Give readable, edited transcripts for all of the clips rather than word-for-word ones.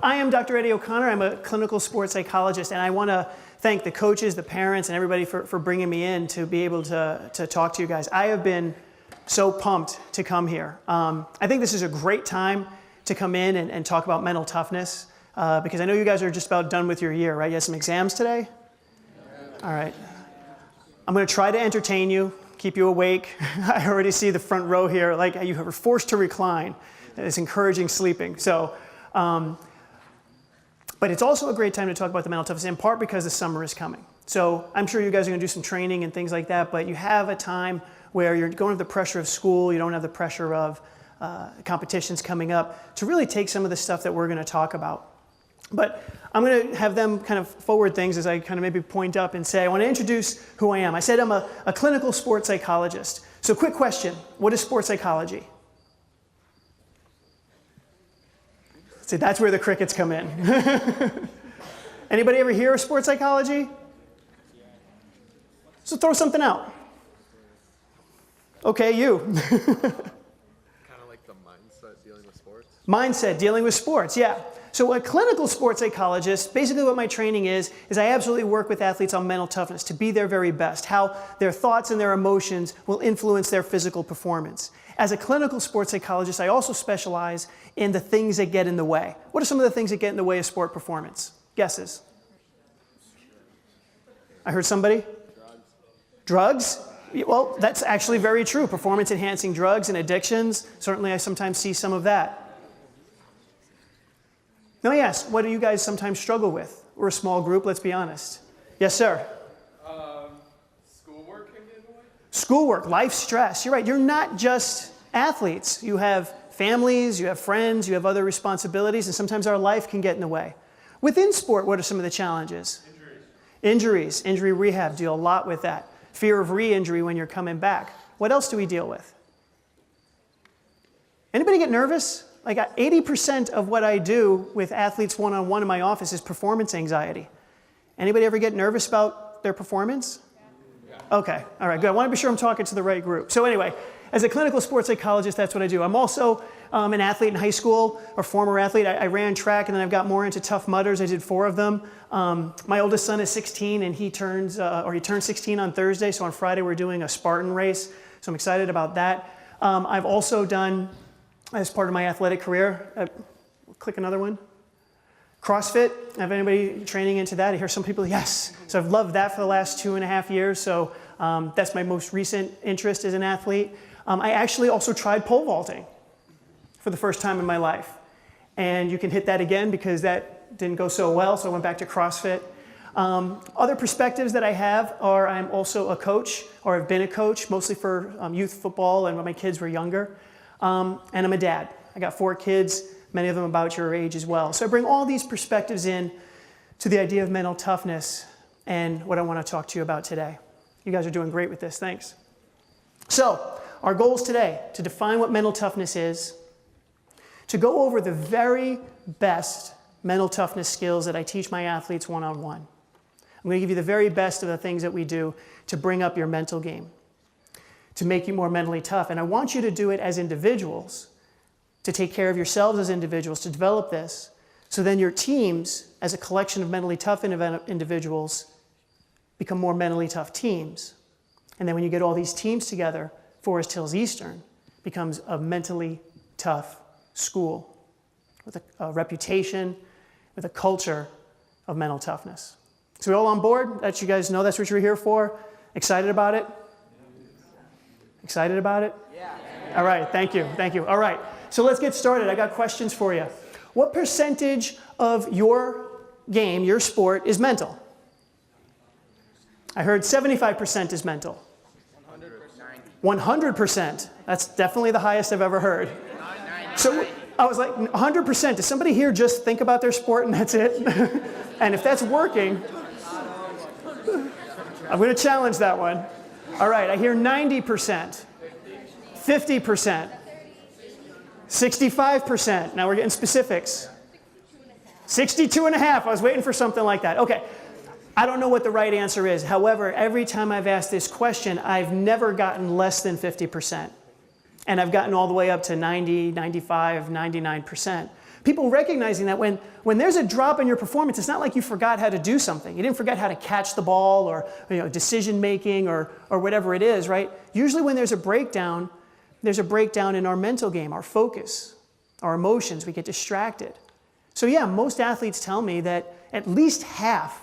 I am Dr. Eddie O'Connor. I'm a clinical sports psychologist, and I want to thank the coaches, the parents, and everybody for bringing me in to be able to talk to you guys. I have been so pumped to come here. I think this is a great time to come in and talk about mental toughness because I know you guys are just about done with your year, right? You have some exams today? All right. I'm going to try to entertain you, keep you awake. I already see the front row here, like you were forced to recline. It's encouraging sleeping. So, but it's also a great time to talk about the mental toughness, in part because the summer is coming. So I'm sure you guys are going to do some training and things like that, but you have a time where you're going to have the pressure of school, you don't have the pressure of competitions coming up, to really take some of the stuff that we're going to talk about. But I'm going to have them kind of forward things as I kind of maybe point up and say, I want to introduce who I am. I said I'm a clinical sports psychologist. So quick question, what is sports psychology? See, that's where the crickets come in. Anybody ever hear of sports psychology? So throw something out. Okay, you. Kind of like the mindset dealing with sports? Mindset dealing with sports, yeah. So a clinical sports psychologist, basically what my training is I absolutely work with athletes on mental toughness to be their very best, how their thoughts and their emotions will influence their physical performance. As a clinical sports psychologist, I also specialize in the things that get in the way. What are some of the things that get in the way of sport performance? Guesses? I heard somebody? Drugs? Well, that's actually very true. Performance-enhancing drugs and addictions, certainly I sometimes see some of that. Let me ask, what do you guys sometimes struggle with? We're a small group, let's be honest. Yes, sir? Schoolwork can get in the way? Schoolwork, life stress. You're right, you're not just athletes. You have families, you have friends, you have other responsibilities, and sometimes our life can get in the way. Within sport, what are some of the challenges? Injuries, injury rehab, deal a lot with that. Fear of re-injury when you're coming back. What else do we deal with? Anybody get nervous? Like 80% of what I do with athletes one-on-one in my office is performance anxiety. Anybody ever get nervous about their performance? Yeah. Okay, all right, good. I want to be sure I'm talking to the right group. So anyway, as a clinical sports psychologist, that's what I do. I'm also an athlete in high school, or former athlete. I ran track, and then I've got more into Tough Mudders. I did 4 of them. My oldest son is 16, and he turned 16 on Thursday, so on Friday we're doing a Spartan race, so I'm excited about that. I've also done, as part of my athletic career, click another one, CrossFit. Have anybody training into that? I hear some people, yes. So I've loved that for the last 2.5 years, so that's my most recent interest as an athlete. I actually also tried pole vaulting for the first time in my life. And you can hit that again because that didn't go so well, so I went back to CrossFit. Other perspectives that I have are I'm also a coach, or I've been a coach, mostly for youth football and when my kids were younger. And I'm a dad. I got 4 kids, many of them about your age as well. So I bring all these perspectives in to the idea of mental toughness and what I want to talk to you about today. You guys are doing great with this, thanks. So, our goals today, to define what mental toughness is, to go over the very best mental toughness skills that I teach my athletes one-on-one. I'm going to give you the very best of the things that we do to bring up your mental game, to make you more mentally tough. And I want you to do it as individuals, to take care of yourselves as individuals, to develop this, so then your teams, as a collection of mentally tough individuals, become more mentally tough teams. And then when you get all these teams together, Forest Hills Eastern becomes a mentally tough school with a reputation, with a culture of mental toughness. So we all on board? That you guys know that's what you're here for? Excited about it? Excited about it? Yeah. All right, thank you, thank you. All right, so let's get started. I got questions for you. What percentage of your game, your sport, is mental? I heard 75% is mental. 100%. That's definitely the highest I've ever heard. So I was like, 100%. Does somebody here just think about their sport and that's it? And if that's working, I'm going to challenge that one. All right, I hear 90%, 50%, 65%. Now we're getting specifics. 62.5. I was waiting for something like that. Okay. I don't know what the right answer is. However, every time I've asked this question, I've never gotten less than 50%. And I've gotten all the way up to 90, 95, 99%. People recognizing that when there's a drop in your performance, it's not like you forgot how to do something. You didn't forget how to catch the ball or decision making or whatever it is, right? Usually when there's a breakdown in our mental game, our focus, our emotions, we get distracted. So yeah, most athletes tell me that at least half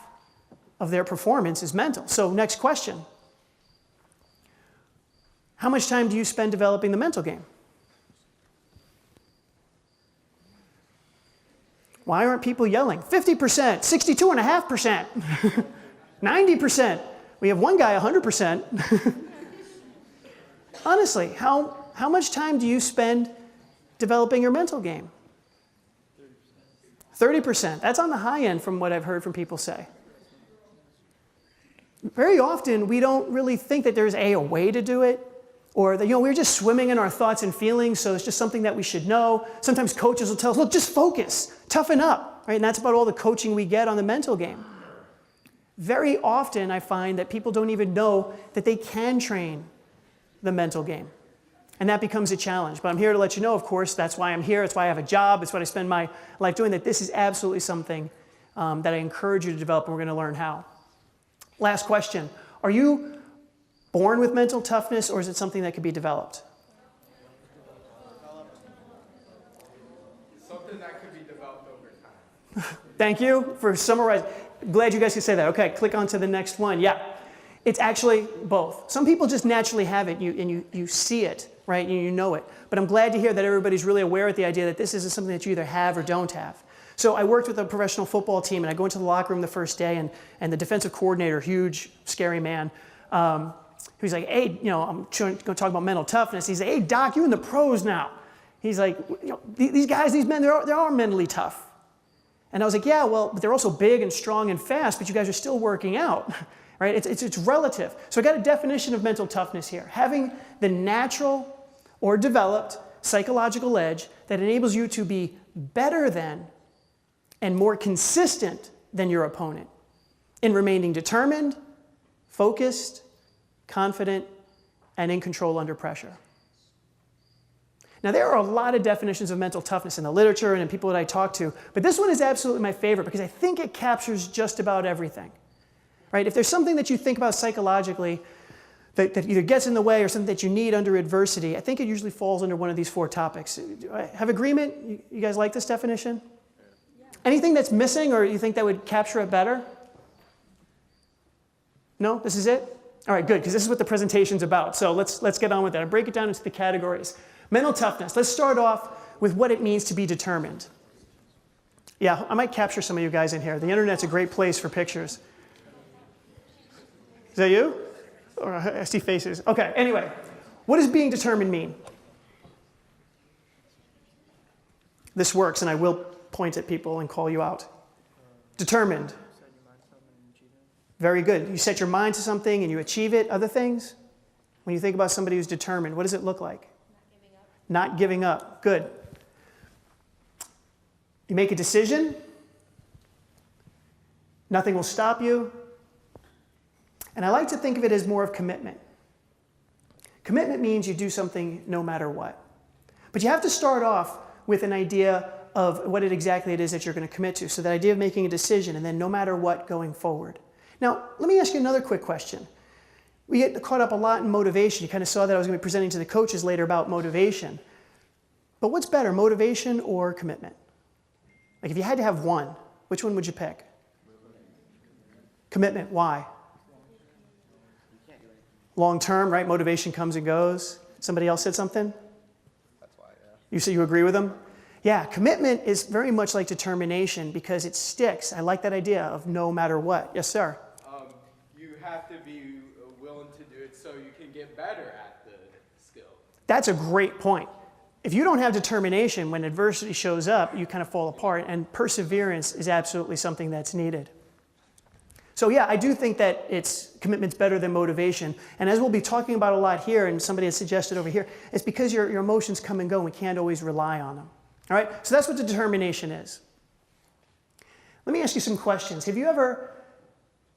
of their performance is mental. So next question. How much time do you spend developing the mental game? Why aren't people yelling? 50%, 62.5%, 90%. We have one guy, 100%. Honestly, how much time do you spend developing your mental game? 30%. That's on the high end from what I've heard from people say. Very often, we don't really think that there's a way to do it, or that we're just swimming in our thoughts and feelings, so it's just something that we should know. Sometimes coaches will tell us, look, just focus, toughen up, right? And that's about all the coaching we get on the mental game. Very often, I find that people don't even know that they can train the mental game. And that becomes a challenge. But I'm here to let you know, of course, that's why I'm here, that's why I have a job, that's what I spend my life doing, that this is absolutely something that I encourage you to develop, and we're going to learn how. Last question. Are you born with mental toughness, or is it something that can be developed? Something that could be developed over time. Thank you for summarizing. Glad you guys could say that. Okay, click on to the next one. Yeah, it's actually both. Some people just naturally have it, and you see it, right? You know it. But I'm glad to hear that everybody's really aware of the idea that this isn't something that you either have or don't have. So I worked with a professional football team, and I go into the locker room the first day, and the defensive coordinator, huge, scary man, he's like, hey, I'm going to talk about mental toughness. He's like, hey, Doc, you're in the pros now. He's like, these guys, these men, they are mentally tough. And I was like, yeah, well, but they're also big and strong and fast, but you guys are still working out, right? It's relative. So I got a definition of mental toughness here. Having the natural or developed psychological edge that enables you to be better than and more consistent than your opponent in remaining determined, focused, confident, and in control under pressure. Now, there are a lot of definitions of mental toughness in the literature and in people that I talk to, but this one is absolutely my favorite because I think it captures just about everything. Right? If there's something that you think about psychologically that either gets in the way or something that you need under adversity, I think it usually falls under one of these four topics. Have agreement? You guys like this definition? Yeah. Anything that's missing or you think that would capture it better? No? This is it? All right, good, because this is what the presentation's about. So let's get on with that. I break it down into the categories. Mental toughness. Let's start off with what it means to be determined. Yeah, I might capture some of you guys in here. The internet's a great place for pictures. Is that you? Or I see faces. Okay, anyway, what does being determined mean? This works, and I will point at people and call you out. Determined. Very good. You set your mind to something and you achieve it. Other things? When you think about somebody who's determined, what does it look like? Not giving up. Good. You make a decision. Nothing will stop you. And I like to think of it as more of commitment. Commitment means you do something no matter what. But you have to start off with an idea of what exactly it is that you're going to commit to. So that idea of making a decision and then no matter what going forward. Now, let me ask you another quick question. We get caught up a lot in motivation. You kind of saw that I was going to be presenting to the coaches later about motivation. But what's better, motivation or commitment? Like if you had to have one, which one would you pick? Commitment. Why? Long term, right? Motivation comes and goes. Somebody else said something? That's why, yeah. You say you agree with them? Yeah, commitment is very much like determination because it sticks. I like that idea of no matter what. Yes, sir? You have to be willing to do it so you can get better at the skill. That's a great point. If you don't have determination, when adversity shows up, you kind of fall apart, and perseverance is absolutely something that's needed. So yeah, I do think that commitment's better than motivation. And as we'll be talking about a lot here, and somebody has suggested over here, it's because your emotions come and go, and we can't always rely on them. All right, so that's what the determination is. Let me ask you some questions. Have you ever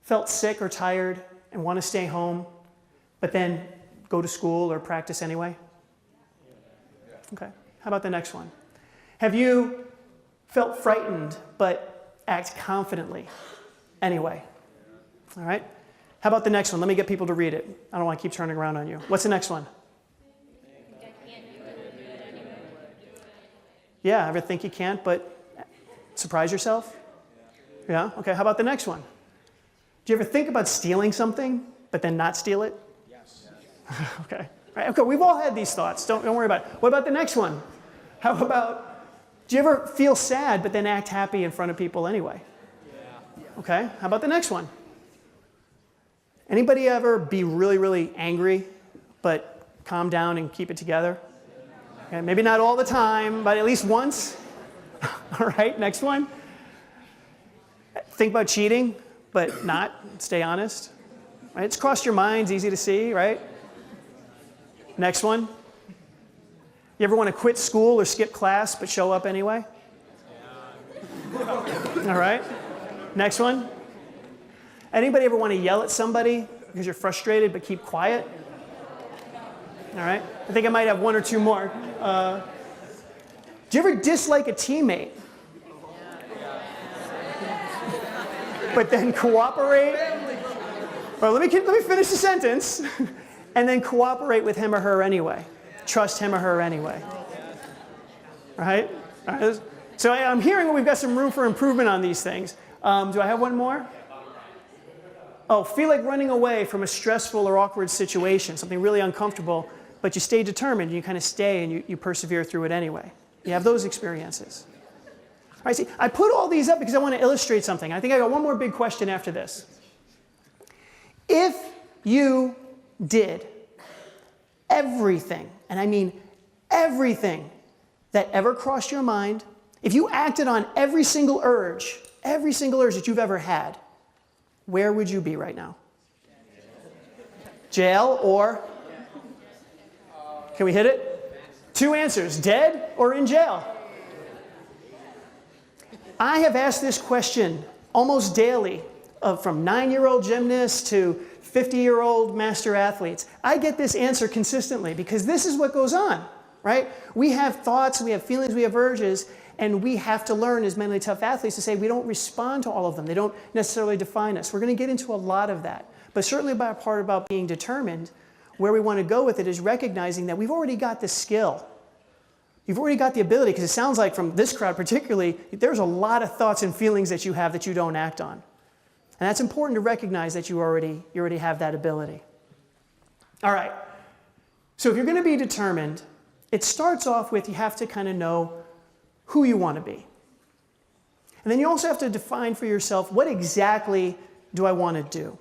felt sick or tired and want to stay home, but then go to school or practice anyway? Okay, how about the next one? Have you felt frightened, but act confidently anyway. All right? How about the next one? Let me get people to read it. I don't want to keep turning around on you. What's the next one? Yeah, ever think you can't, but surprise yourself? Yeah? Okay, how about the next one? Do you ever think about stealing something, but then not steal it? Yes. Okay. All right, okay, we've all had these thoughts. Don't worry about it. What about the next one? How about, do you ever feel sad, but then act happy in front of people anyway? Yeah. Okay, how about the next one? Anybody ever be really, really angry, but calm down and keep it together? Okay, maybe not all the time, but at least once. All right, next one. Think about cheating, but not. Stay honest. Right? It's crossed your mind, it's easy to see, right? Next one. You ever want to quit school or skip class, but show up anyway? All right. Next one. Anybody ever want to yell at somebody because you're frustrated, but keep quiet? All right. I think I might have one or two more. Do you ever dislike a teammate, but then cooperate? Or let me finish the sentence, and then cooperate with him or her anyway. Trust him or her anyway. Right? All right. So I'm hearing we've got some room for improvement on these things. Do I have one more? Oh, feel like running away from a stressful or awkward situation, something really uncomfortable, but you stay determined, and you kind of stay and you persevere through it anyway. You have those experiences. All right, see, I put all these up because I want to illustrate something. I think I got one more big question after this. If you did everything, and I mean everything that ever crossed your mind, if you acted on every single urge that you've ever had, where would you be right now? Jail or? Can we hit it? Two answers, dead or in jail. I have asked this question almost daily from 9-year-old gymnasts to 50-year-old master athletes. I get this answer consistently because this is what goes on, right? We have thoughts, we have feelings, we have urges, and we have to learn as mentally tough athletes to say we don't respond to all of them. They don't necessarily define us. We're going to get into a lot of that. But certainly by a part about being determined, where we want to go with it is recognizing that we've already got the skill. You've already got the ability, because it sounds like from this crowd particularly, there's a lot of thoughts and feelings that you have that you don't act on. And that's important to recognize that you already have that ability. All right. So if you're going to be determined, it starts off with you have to kind of know who you want to be. And then you also have to define for yourself, what exactly do I want to do?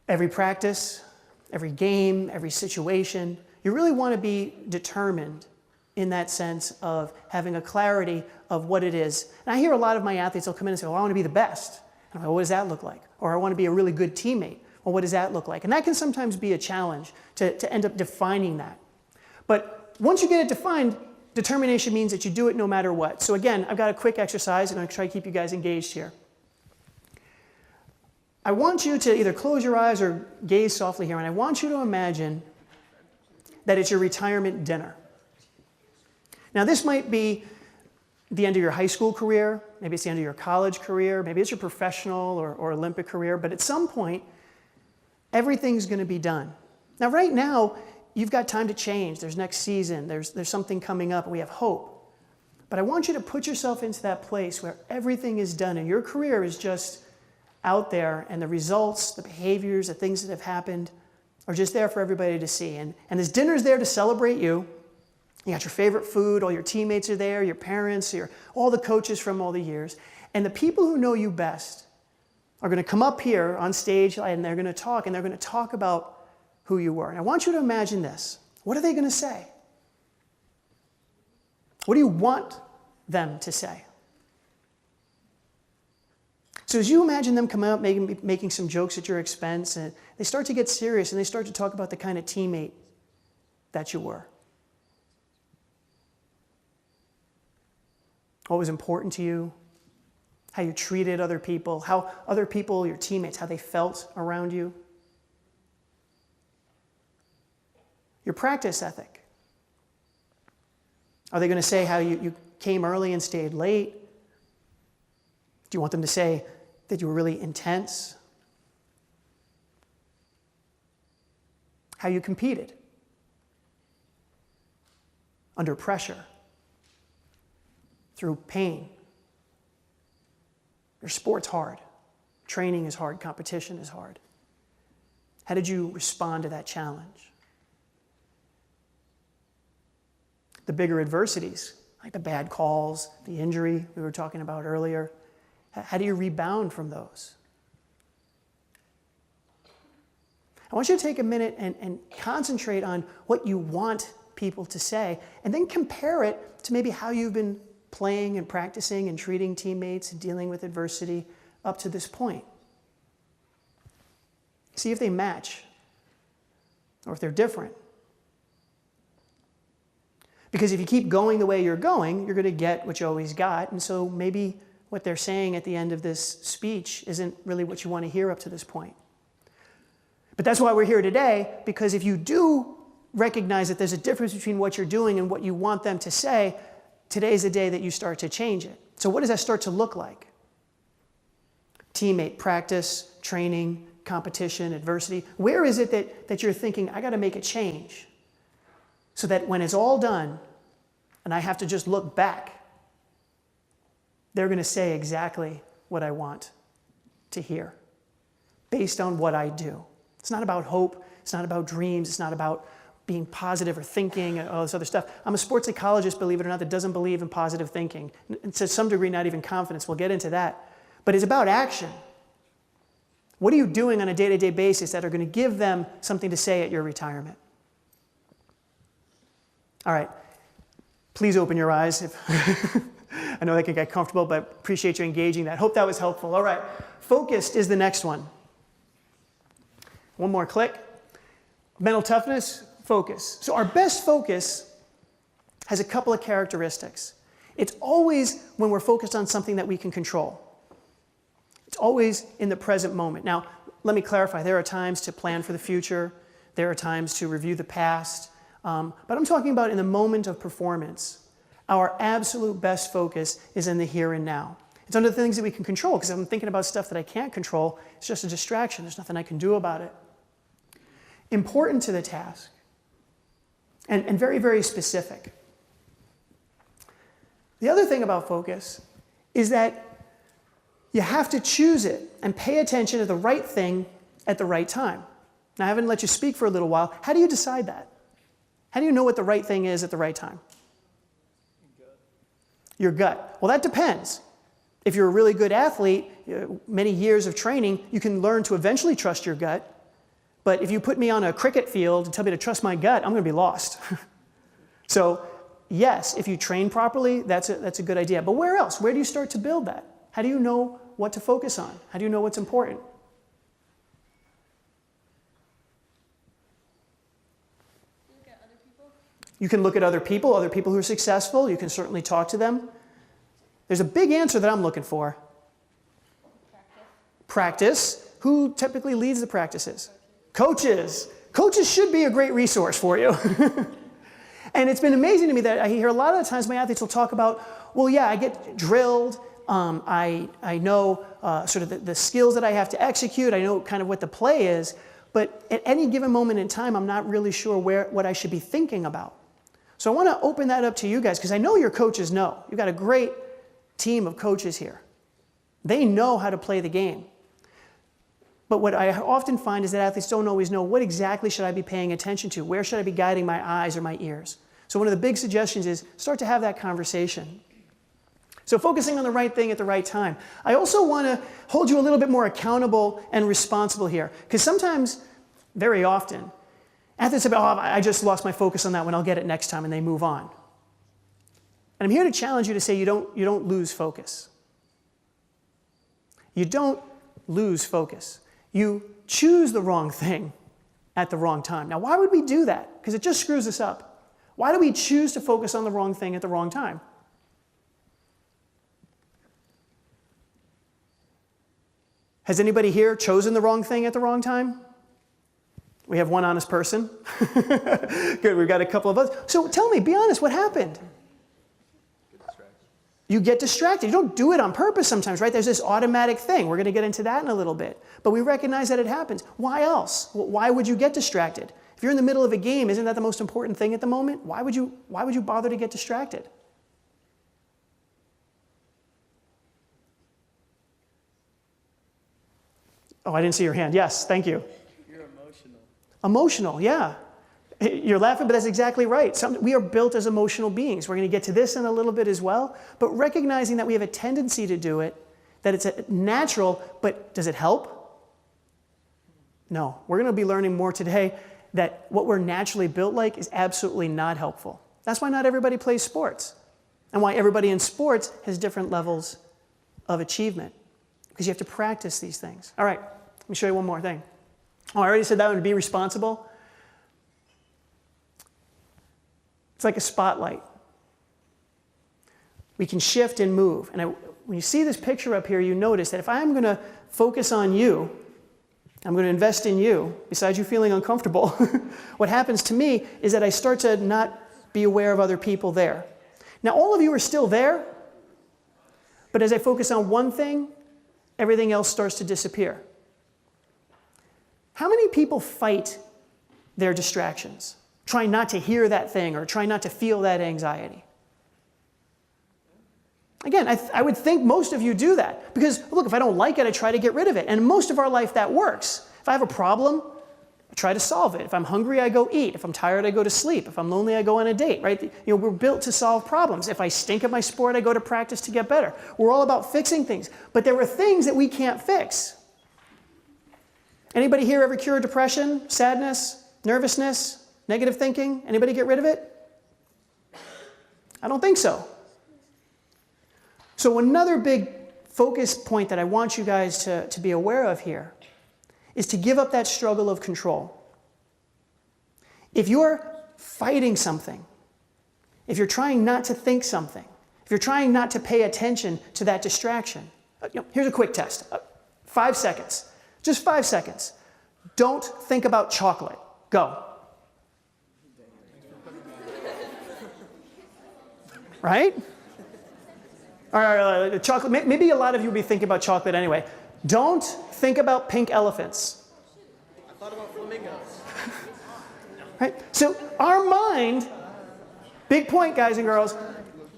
Every practice, every game, every situation, you really want to be determined in that sense of having a clarity of what it is. And I hear a lot of my athletes will come in and say, well, I want to be the best. And I'm like, what does that look like? Or I want to be a really good teammate. Well, what does that look like? And that can sometimes be a challenge to end up defining that. But once you get it defined, determination means that you do it no matter what. So again, I've got a quick exercise, and I'm going to try to keep you guys engaged here. I want you to either close your eyes or gaze softly here, and I want you to imagine that it's your retirement dinner. Now, this might be the end of your high school career, maybe it's the end of your college career, maybe it's your professional or Olympic career, but at some point, everything's going to be done. Now, right now, you've got time to change. There's next season. There's something coming up, and we have hope. But I want you to put yourself into that place where everything is done, and your career is just out there, and the results, the behaviors, the things that have happened are just there for everybody to see. And this dinner's there to celebrate you. You got your favorite food, all your teammates are there, your parents, all the coaches from all the years. And the people who know you best are going to come up here on stage, and they're going to talk about who you were. And I want you to imagine this. What are they going to say? What do you want them to say? So as you imagine them come out making some jokes at your expense, and they start to get serious, and they start to talk about the kind of teammate that you were. What was important to you, how you treated other people, how other people, your teammates, how they felt around you. Your practice ethic. Are they going to say how you came early and stayed late? Do you want them to say that you were really intense? How you competed under pressure, through pain. Your sport's hard. Training is hard. Competition is hard. How did you respond to that challenge? The bigger adversities, like the bad calls, the injury we were talking about earlier, how do you rebound from those? I want you to take a minute and concentrate on what you want people to say, and then compare it to maybe how you've been playing and practicing and treating teammates and dealing with adversity up to this point. See if they match or if they're different. Because if you keep going the way you're going to get what you always got, and so maybe what they're saying at the end of this speech isn't really what you want to hear up to this point. But that's why we're here today, because if you do recognize that there's a difference between what you're doing and what you want them to say, today's the day that you start to change it. So what does that start to look like? Teammate practice, training, competition, adversity. Where is it that you're thinking, I got to make a change so that when it's all done and I have to just look back, they're going to say exactly what I want to hear based on what I do. It's not about hope. It's not about dreams. It's not about being positive or thinking and all this other stuff. I'm a sports psychologist, believe it or not, that doesn't believe in positive thinking. And to some degree, not even confidence. We'll get into that. But it's about action. What are you doing on a day-to-day basis that are going to give them something to say at your retirement? All right. Please open your eyes. I know that can get comfortable, but appreciate you engaging that. Hope that was helpful. All right. Focused is the next one. One more click. Mental toughness, focus. So our best focus has a couple of characteristics. It's always when we're focused on something that we can control. It's always in the present moment. Now, let me clarify. There are times to plan for the future. There are times to review the past. But I'm talking about in the moment of performance. Our absolute best focus is in the here and now. It's under the things that we can control, because if I'm thinking about stuff that I can't control, it's just a distraction. There's nothing I can do about it. Important to the task, and very, very specific. The other thing about focus is that you have to choose it and pay attention to the right thing at the right time. Now, I haven't let you speak for a little while. How do you decide that? How do you know what the right thing is at the right time? Your gut. Well, that depends. If you're a really good athlete, many years of training, you can learn to eventually trust your gut. But if you put me on a cricket field and tell me to trust my gut, I'm going to be lost. So, yes, if you train properly, that's a good idea. But where else? Where do you start to build that? How do you know what to focus on? How do you know what's important? Look at other people. You can look at other people who are successful. You can certainly talk to them. There's a big answer that I'm looking for. Practice. Who typically leads the practices? Coaches. Coaches should be a great resource for you. And it's been amazing to me that I hear a lot of the times my athletes will talk about, well, yeah, I get drilled. I know sort of the skills that I have to execute. I know kind of what the play is. But at any given moment in time, I'm not really sure what I should be thinking about. So I want to open that up to you guys, because I know your coaches know. You've got a great team of coaches here. They know how to play the game. But what I often find is that athletes don't always know what exactly should I be paying attention to? Where should I be guiding my eyes or my ears? So one of the big suggestions is start to have that conversation. So focusing on the right thing at the right time. I also want to hold you a little bit more accountable and responsible here. Because sometimes, very often, athletes say, oh, I just lost my focus on that one, I'll get it next time, and they move on. And I'm here to challenge you to say you don't lose focus. You don't lose focus. You choose the wrong thing at the wrong time. Now, why would we do that? Because it just screws us up. Why do we choose to focus on the wrong thing at the wrong time? Has anybody here chosen the wrong thing at the wrong time? We have one honest person. Good, we've got a couple of others. So tell me, be honest, what happened? You get distracted. You don't do it on purpose sometimes, right? There's this automatic thing. We're going to get into that in a little bit. But we recognize that it happens. Why else? Why would you get distracted? If you're in the middle of a game, isn't that the most important thing at the moment? Why would you bother to get distracted? Oh, I didn't see your hand. Yes, thank you. You're emotional. Emotional, yeah. You're laughing, but that's exactly right. We are built as emotional beings. We're going to get to this in a little bit as well. But recognizing that we have a tendency to do it, that it's natural, but does it help? No. We're going to be learning more today that what we're naturally built like is absolutely not helpful. That's why not everybody plays sports, and why everybody in sports has different levels of achievement, because you have to practice these things. All right, let me show you one more thing. Oh, I already said that one, to be responsible. It's like a spotlight. We can shift and move. And when you see this picture up here, you notice that if I'm going to focus on you, I'm going to invest in you, besides you feeling uncomfortable, what happens to me is that I start to not be aware of other people there. Now, all of you are still there, but as I focus on one thing, everything else starts to disappear. How many people fight their distractions? Try not to hear that thing or try not to feel that anxiety. Again, I would think most of you do that because, look, if I don't like it, I try to get rid of it. And most of our life, that works. If I have a problem, I try to solve it. If I'm hungry, I go eat. If I'm tired, I go to sleep. If I'm lonely, I go on a date, right? We're built to solve problems. If I stink at my sport, I go to practice to get better. We're all about fixing things. But there are things that we can't fix. Anybody here ever cure depression, sadness, nervousness? Negative thinking? Anybody get rid of it? I don't think so. So another big focus point that I want you guys to be aware of here is to give up that struggle of control. If you're fighting something, if you're trying not to think something, if you're trying not to pay attention to that distraction, here's a quick test. 5 seconds. Just 5 seconds. Don't think about chocolate. Go. Right? All right, chocolate. Maybe a lot of you will be thinking about chocolate anyway. Don't think about pink elephants. I thought about flamingos. Right? So our mind, big point, guys and girls,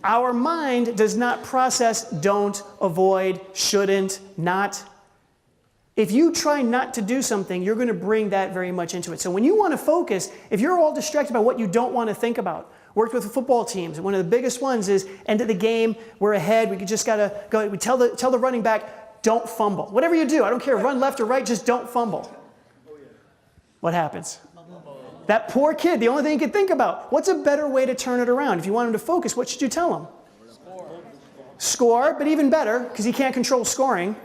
our mind does not process don't, avoid, shouldn't, not. If you try not to do something, you're going to bring that very much into it. So when you want to focus, if you're all distracted by what you don't want to think about, worked with football teams. One of the biggest ones is end of the game, we're ahead, we just got to go. We tell the running back, don't fumble. Whatever you do, I don't care, run left or right, just don't fumble. What happens? That poor kid, the only thing he could think about, what's a better way to turn it around? If you want him to focus, what should you tell him? Score, but even better, because he can't control scoring.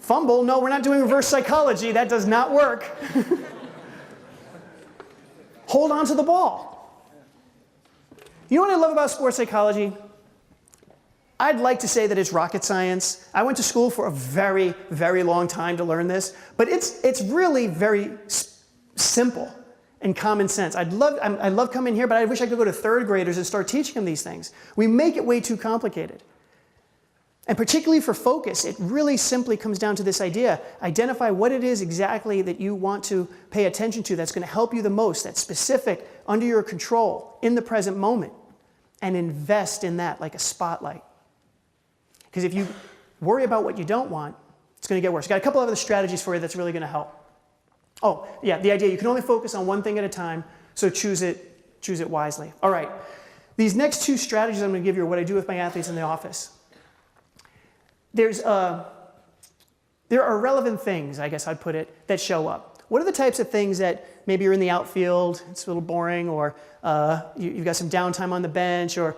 Fumble, no, we're not doing reverse psychology, that does not work. Hold on to the ball. You know what I love about sports psychology? I'd like to say that it's rocket science. I went to school for a very, very long time to learn this, but it's really very simple and common sense. I love coming here, but I wish I could go to third graders and start teaching them these things. We make it way too complicated. And particularly for focus, it really simply comes down to this idea. Identify what it is exactly that you want to pay attention to that's going to help you the most, that's specific, under your control, in the present moment, and invest in that like a spotlight. Because if you worry about what you don't want, it's going to get worse. Got a couple other strategies for you that's really going to help. Oh, yeah, the idea, you can only focus on one thing at a time, so choose it wisely. All right, these next 2 strategies I'm going to give you are what I do with my athletes in the office. There are relevant things, I guess I'd put it, that show up. What are the types of things that maybe you're in the outfield, it's a little boring, or you've got some downtime on the bench, or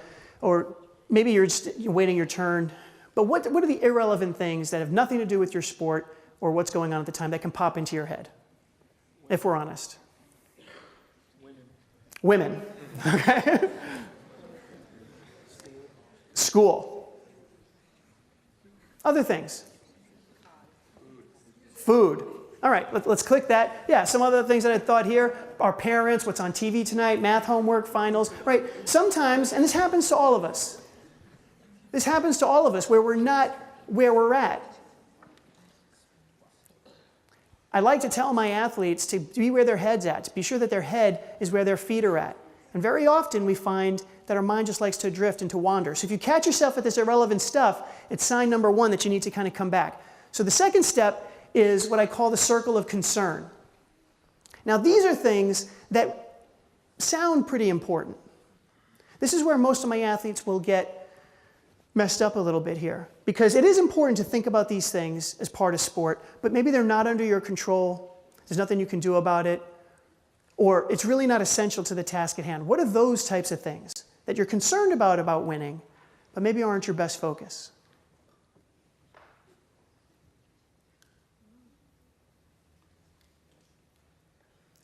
maybe you're waiting your turn. But what are the irrelevant things that have nothing to do with your sport or what's going on at the time that can pop into your head, if we're honest? Women. Okay? School. Other things. Food. All right, let's click that. Yeah, some other things that I thought here. Our parents, what's on TV tonight, math homework, finals. Right, sometimes, and this happens to all of us, This happens to all of us where we're not where we're at. I like to tell my athletes to be where their head's at, to be sure that their head is where their feet are at. And very often we find that our mind just likes to drift and to wander. So if you catch yourself at this irrelevant stuff, it's sign number one that you need to kind of come back. So the second step is what I call the circle of concern. Now these are things that sound pretty important. This is where most of my athletes will get messed up a little bit here, because it is important to think about these things as part of sport, but maybe they're not under your control, there's nothing you can do about it, or it's really not essential to the task at hand. What are those types of things that you're concerned about winning, but maybe aren't your best focus?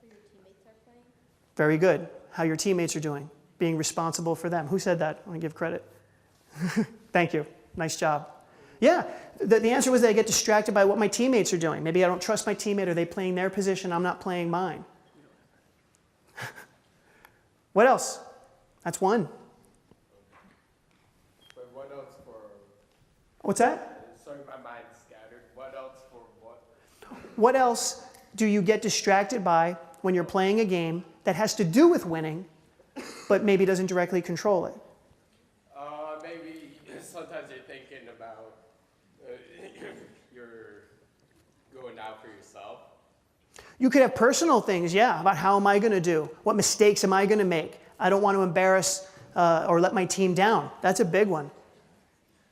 How your teammates are playing? Very good. How your teammates are doing, being responsible for them. Who said that? I want to give credit. Thank you. Nice job. Yeah, the answer was that I get distracted by what my teammates are doing. Maybe I don't trust my teammate. Are they playing their position? I'm not playing mine. What else? That's one. But what else for? What's that? Sorry, my mind's scattered. What else for what? What else do you get distracted by when you're playing a game that has to do with winning, but maybe doesn't directly control it? Maybe sometimes you're thinking about you're going out for yourself. You could have personal things, yeah, about how am I going to do? What mistakes am I going to make? I don't want to embarrass or let my team down. That's a big one.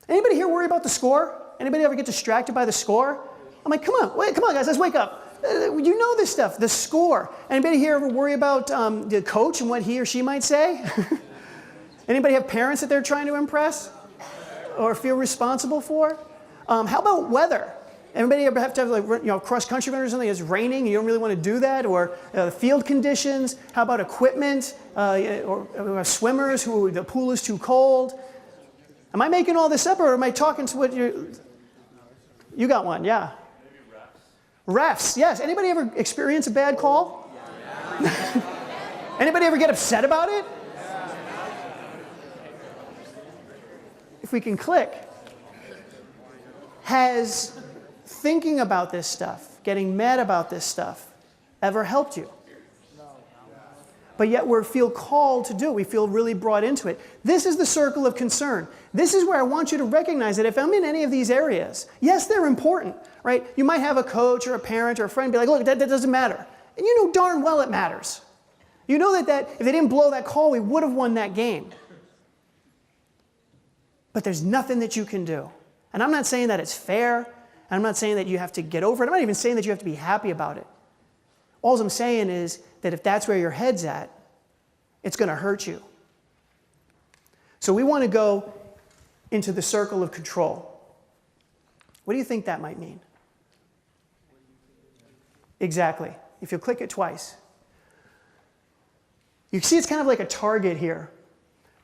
Anybody here worry about the score? Anybody ever get distracted by the score? I'm like, come on, guys, let's wake up. You know this stuff, the score. Anybody here ever worry about the coach and what he or she might say? Anybody have parents that they're trying to impress or feel responsible for? How about weather? Anybody ever have to have like cross-country run or something? It's raining, you don't really want to do that, or field conditions. How about equipment or swimmers who the pool is too cold? Am I making all this up, or am I talking to what you got one? Yeah. Maybe refs. Yes. Anybody ever experience a bad call? Yeah. Anybody ever get upset about it? If we can click, has thinking about this stuff, getting mad about this stuff, ever helped you? But yet we feel called to do it. We feel really brought into it. This is the circle of concern. This is where I want you to recognize that if I'm in any of these areas, yes, they're important, right? You might have a coach or a parent or a friend be like, look, that doesn't matter. And you know darn well it matters. You know that if they didn't blow that call, we would have won that game. But there's nothing that you can do. And I'm not saying that it's fair. And I'm not saying that you have to get over it. I'm not even saying that you have to be happy about it. All I'm saying is that if that's where your head's at, it's going to hurt you. So we want to go into the circle of control. What do you think that might mean? Exactly. If you'll click it twice. You see it's kind of like a target here.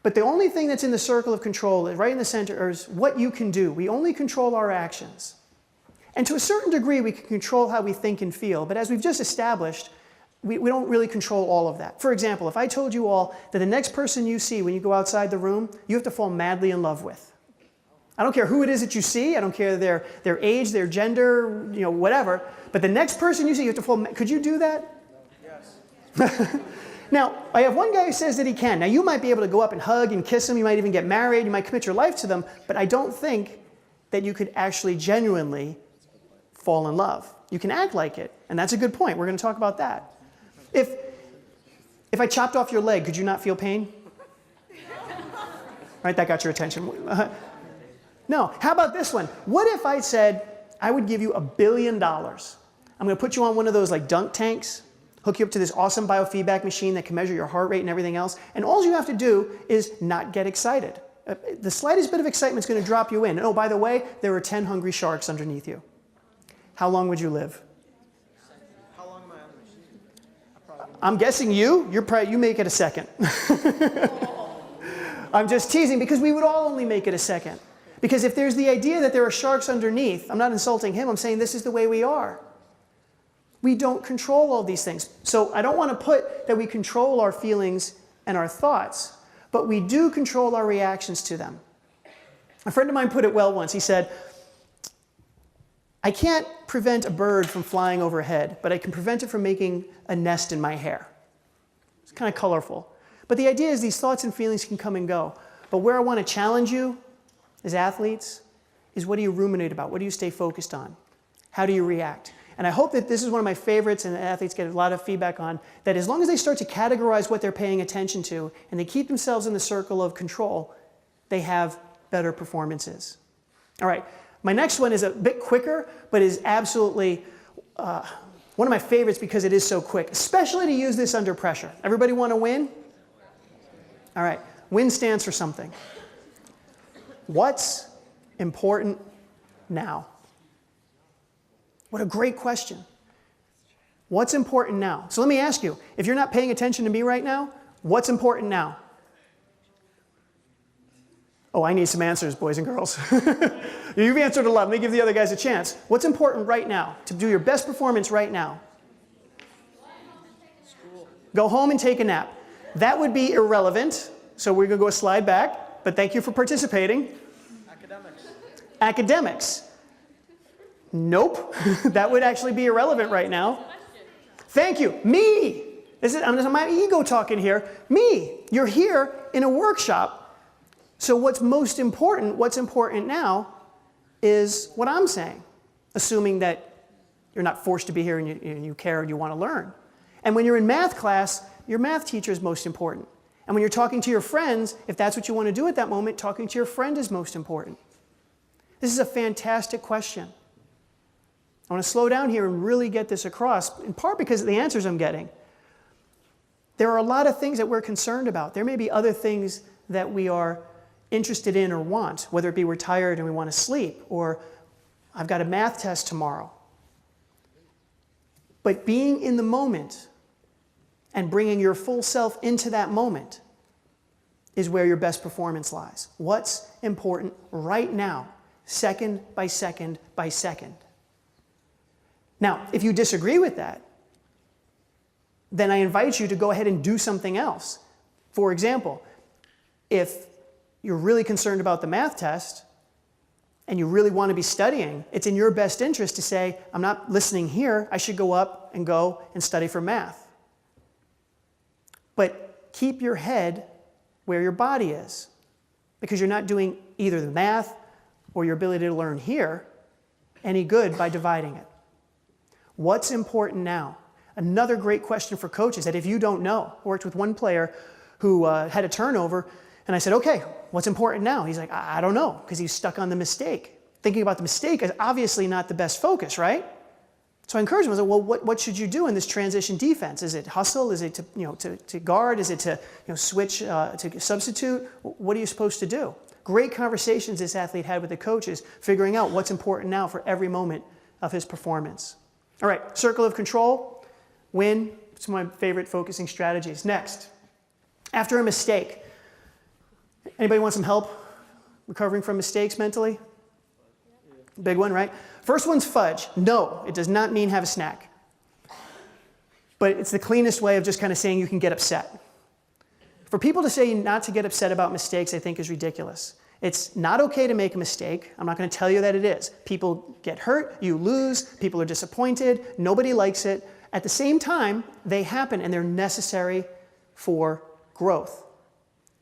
But the only thing that's in the circle of control, right in the center, is what you can do. We only control our actions. And to a certain degree, we can control how we think and feel. But as we've just established, we don't really control all of that. For example, if I told you all that the next person you see when you go outside the room, you have to fall madly in love with. I don't care who it is that you see. I don't care their age, their gender, whatever. But the next person you see, you have to fall. Could you do that? Yes. Now, I have one guy who says that he can. Now, you might be able to go up and hug and kiss him. You might even get married. You might commit your life to them. But I don't think that you could actually genuinely fall in love. You can act like it. And that's a good point. We're going to talk about that. If I chopped off your leg, could you not feel pain? Right, that got your attention. No, how about this one? What if I said, I would give you $1 billion. I'm going to put you on one of those like dunk tanks, hook you up to this awesome biofeedback machine that can measure your heart rate and everything else, and all you have to do is not get excited. The slightest bit of excitement is going to drop you in. And oh, by the way, there are 10 hungry sharks underneath you. How long would you live? How long am I on the machine? I'm guessing you make it a second. I'm just teasing because we would all only make it a second. Because if there's the idea that there are sharks underneath, I'm not insulting him, I'm saying this is the way we are. We don't control all these things. So I don't want to put that we control our feelings and our thoughts, but we do control our reactions to them. A friend of mine put it well once. He said, I can't prevent a bird from flying overhead, but I can prevent it from making a nest in my hair. It's kind of colorful. But the idea is these thoughts and feelings can come and go. But where I want to challenge you as athletes is, what do you ruminate about? What do you stay focused on? How do you react? And I hope that this is one of my favorites, and athletes get a lot of feedback on, that as long as they start to categorize what they're paying attention to and they keep themselves in the circle of control, they have better performances. All right, my next one is a bit quicker, but is absolutely one of my favorites because it is so quick, especially to use this under pressure. Everybody want to win? All right, win stands for something. What's important now? What a great question. What's important now? So let me ask you, if you're not paying attention to me right now, what's important now? Oh, I need some answers, boys and girls. You've answered a lot. Let me give the other guys a chance. What's important right now to do your best performance right now? Go home and take a nap. That would be irrelevant, so we're going to go a slide back, but thank you for participating. Academics. Academics. Nope. That would actually be irrelevant right now. Thank you. Me. This is my ego talking here. Me. You're here in a workshop. So what's important now is what I'm saying, assuming that you're not forced to be here and you care and you want to learn. And when you're in math class, your math teacher is most important. And when you're talking to your friends, if that's what you want to do at that moment, talking to your friend is most important. This is a fantastic question. I want to slow down here and really get this across, in part because of the answers I'm getting. There are a lot of things that we're concerned about. There may be other things that we are interested in or want, whether it be we're tired and we want to sleep, or I've got a math test tomorrow. But being in the moment and bringing your full self into that moment is where your best performance lies. What's important right now, second by second by second. Now, if you disagree with that, then I invite you to go ahead and do something else. For example, if you're really concerned about the math test and you really want to be studying, it's in your best interest to say, I'm not listening here, I should go up and go and study for math. But keep your head where your body is, because you're not doing either the math or your ability to learn here any good by dividing it. What's important now? Another great question for coaches that if you don't know, I worked with one player who had a turnover, and I said, okay, what's important now? He's like, I don't know, because he's stuck on the mistake. Thinking about the mistake is obviously not the best focus, right? So I encouraged him. I said, well, what should you do in this transition defense? Is it hustle? Is it to guard? Is it to switch to substitute? What are you supposed to do? Great conversations this athlete had with the coaches, figuring out what's important now for every moment of his performance. All right, circle of control, win. It's one of my favorite focusing strategies. Next, after a mistake. Anybody want some help recovering from mistakes mentally? Big one, right? First one's fudge. No, it does not mean have a snack. But it's the cleanest way of just kind of saying you can get upset. For people to say not to get upset about mistakes, I think is ridiculous. It's not okay to make a mistake. I'm not going to tell you that it is. People get hurt, you lose, people are disappointed, nobody likes it. At the same time, they happen and they're necessary for growth.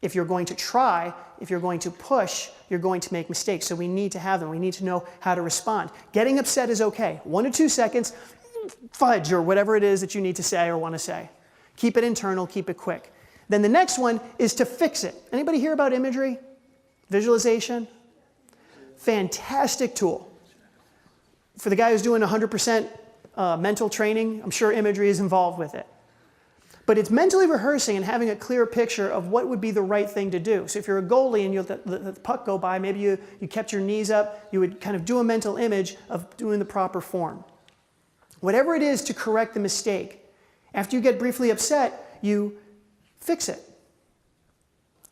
If you're going to try, if you're going to push, you're going to make mistakes. So we need to have them. We need to know how to respond. Getting upset is okay. 1 to 2 seconds, fudge, or whatever it is that you need to say or want to say. Keep it internal, keep it quick. Then the next one is to fix it. Anybody hear about imagery? Visualization? Fantastic tool. For the guy who's doing 100% mental training, I'm sure imagery is involved with it. But it's mentally rehearsing and having a clear picture of what would be the right thing to do. So if you're a goalie and you let the puck go by, maybe you kept your knees up, you would kind of do a mental image of doing the proper form. Whatever it is to correct the mistake, after you get briefly upset, you fix it.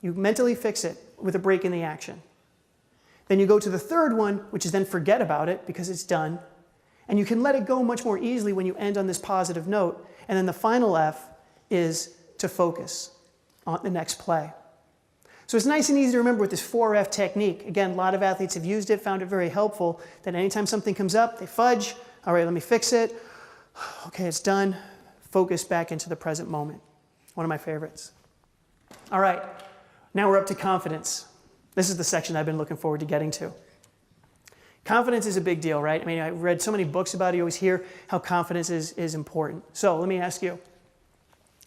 You mentally fix it with a break in the action. Then you go to the third one, which is then forget about it because it's done. And you can let it go much more easily when you end on this positive note. And then the final F is to focus on the next play. So it's nice and easy to remember with this 4F technique. Again, a lot of athletes have used it, found it very helpful, that anytime something comes up, they fudge. All right, let me fix it. Okay, it's done. Focus back into the present moment. One of my favorites. All right, now we're up to confidence. This is the section I've been looking forward to getting to. Confidence is a big deal, right? I mean, I read so many books about it. You always hear how confidence is important. So let me ask you,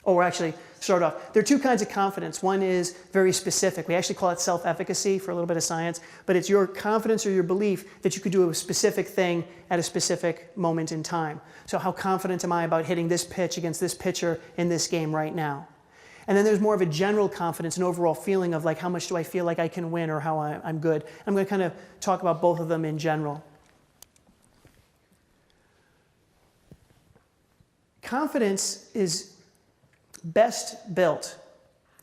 or actually start off. There are two kinds of confidence. One is very specific. We actually call it self-efficacy for a little bit of science, but it's your confidence or your belief that you could do a specific thing at a specific moment in time. So how confident am I about hitting this pitch against this pitcher in this game right now? And then there's more of a general confidence, an overall feeling of like, how much do I feel like I can win or how I'm good. I'm going to kind of talk about both of them in general. Confidence is best built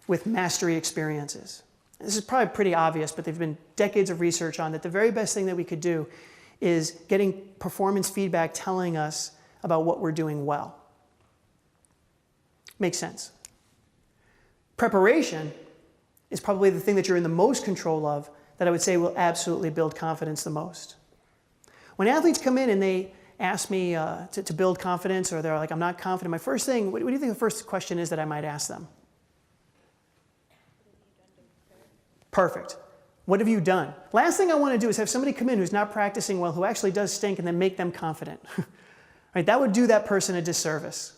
with mastery experiences. This is probably pretty obvious, but there've been decades of research on that. The very best thing that we could do is getting performance feedback telling us about what we're doing well. Makes sense. Preparation is probably the thing that you're in the most control of that I would say will absolutely build confidence the most. When athletes come in and they ask me to build confidence, or they're like, I'm not confident, my first thing, what do you think the first question is that I might ask them? Perfect. What have you done? Last thing I want to do is have somebody come in who's not practicing well, who actually does stink, and then make them confident. Right? That would do that person a disservice.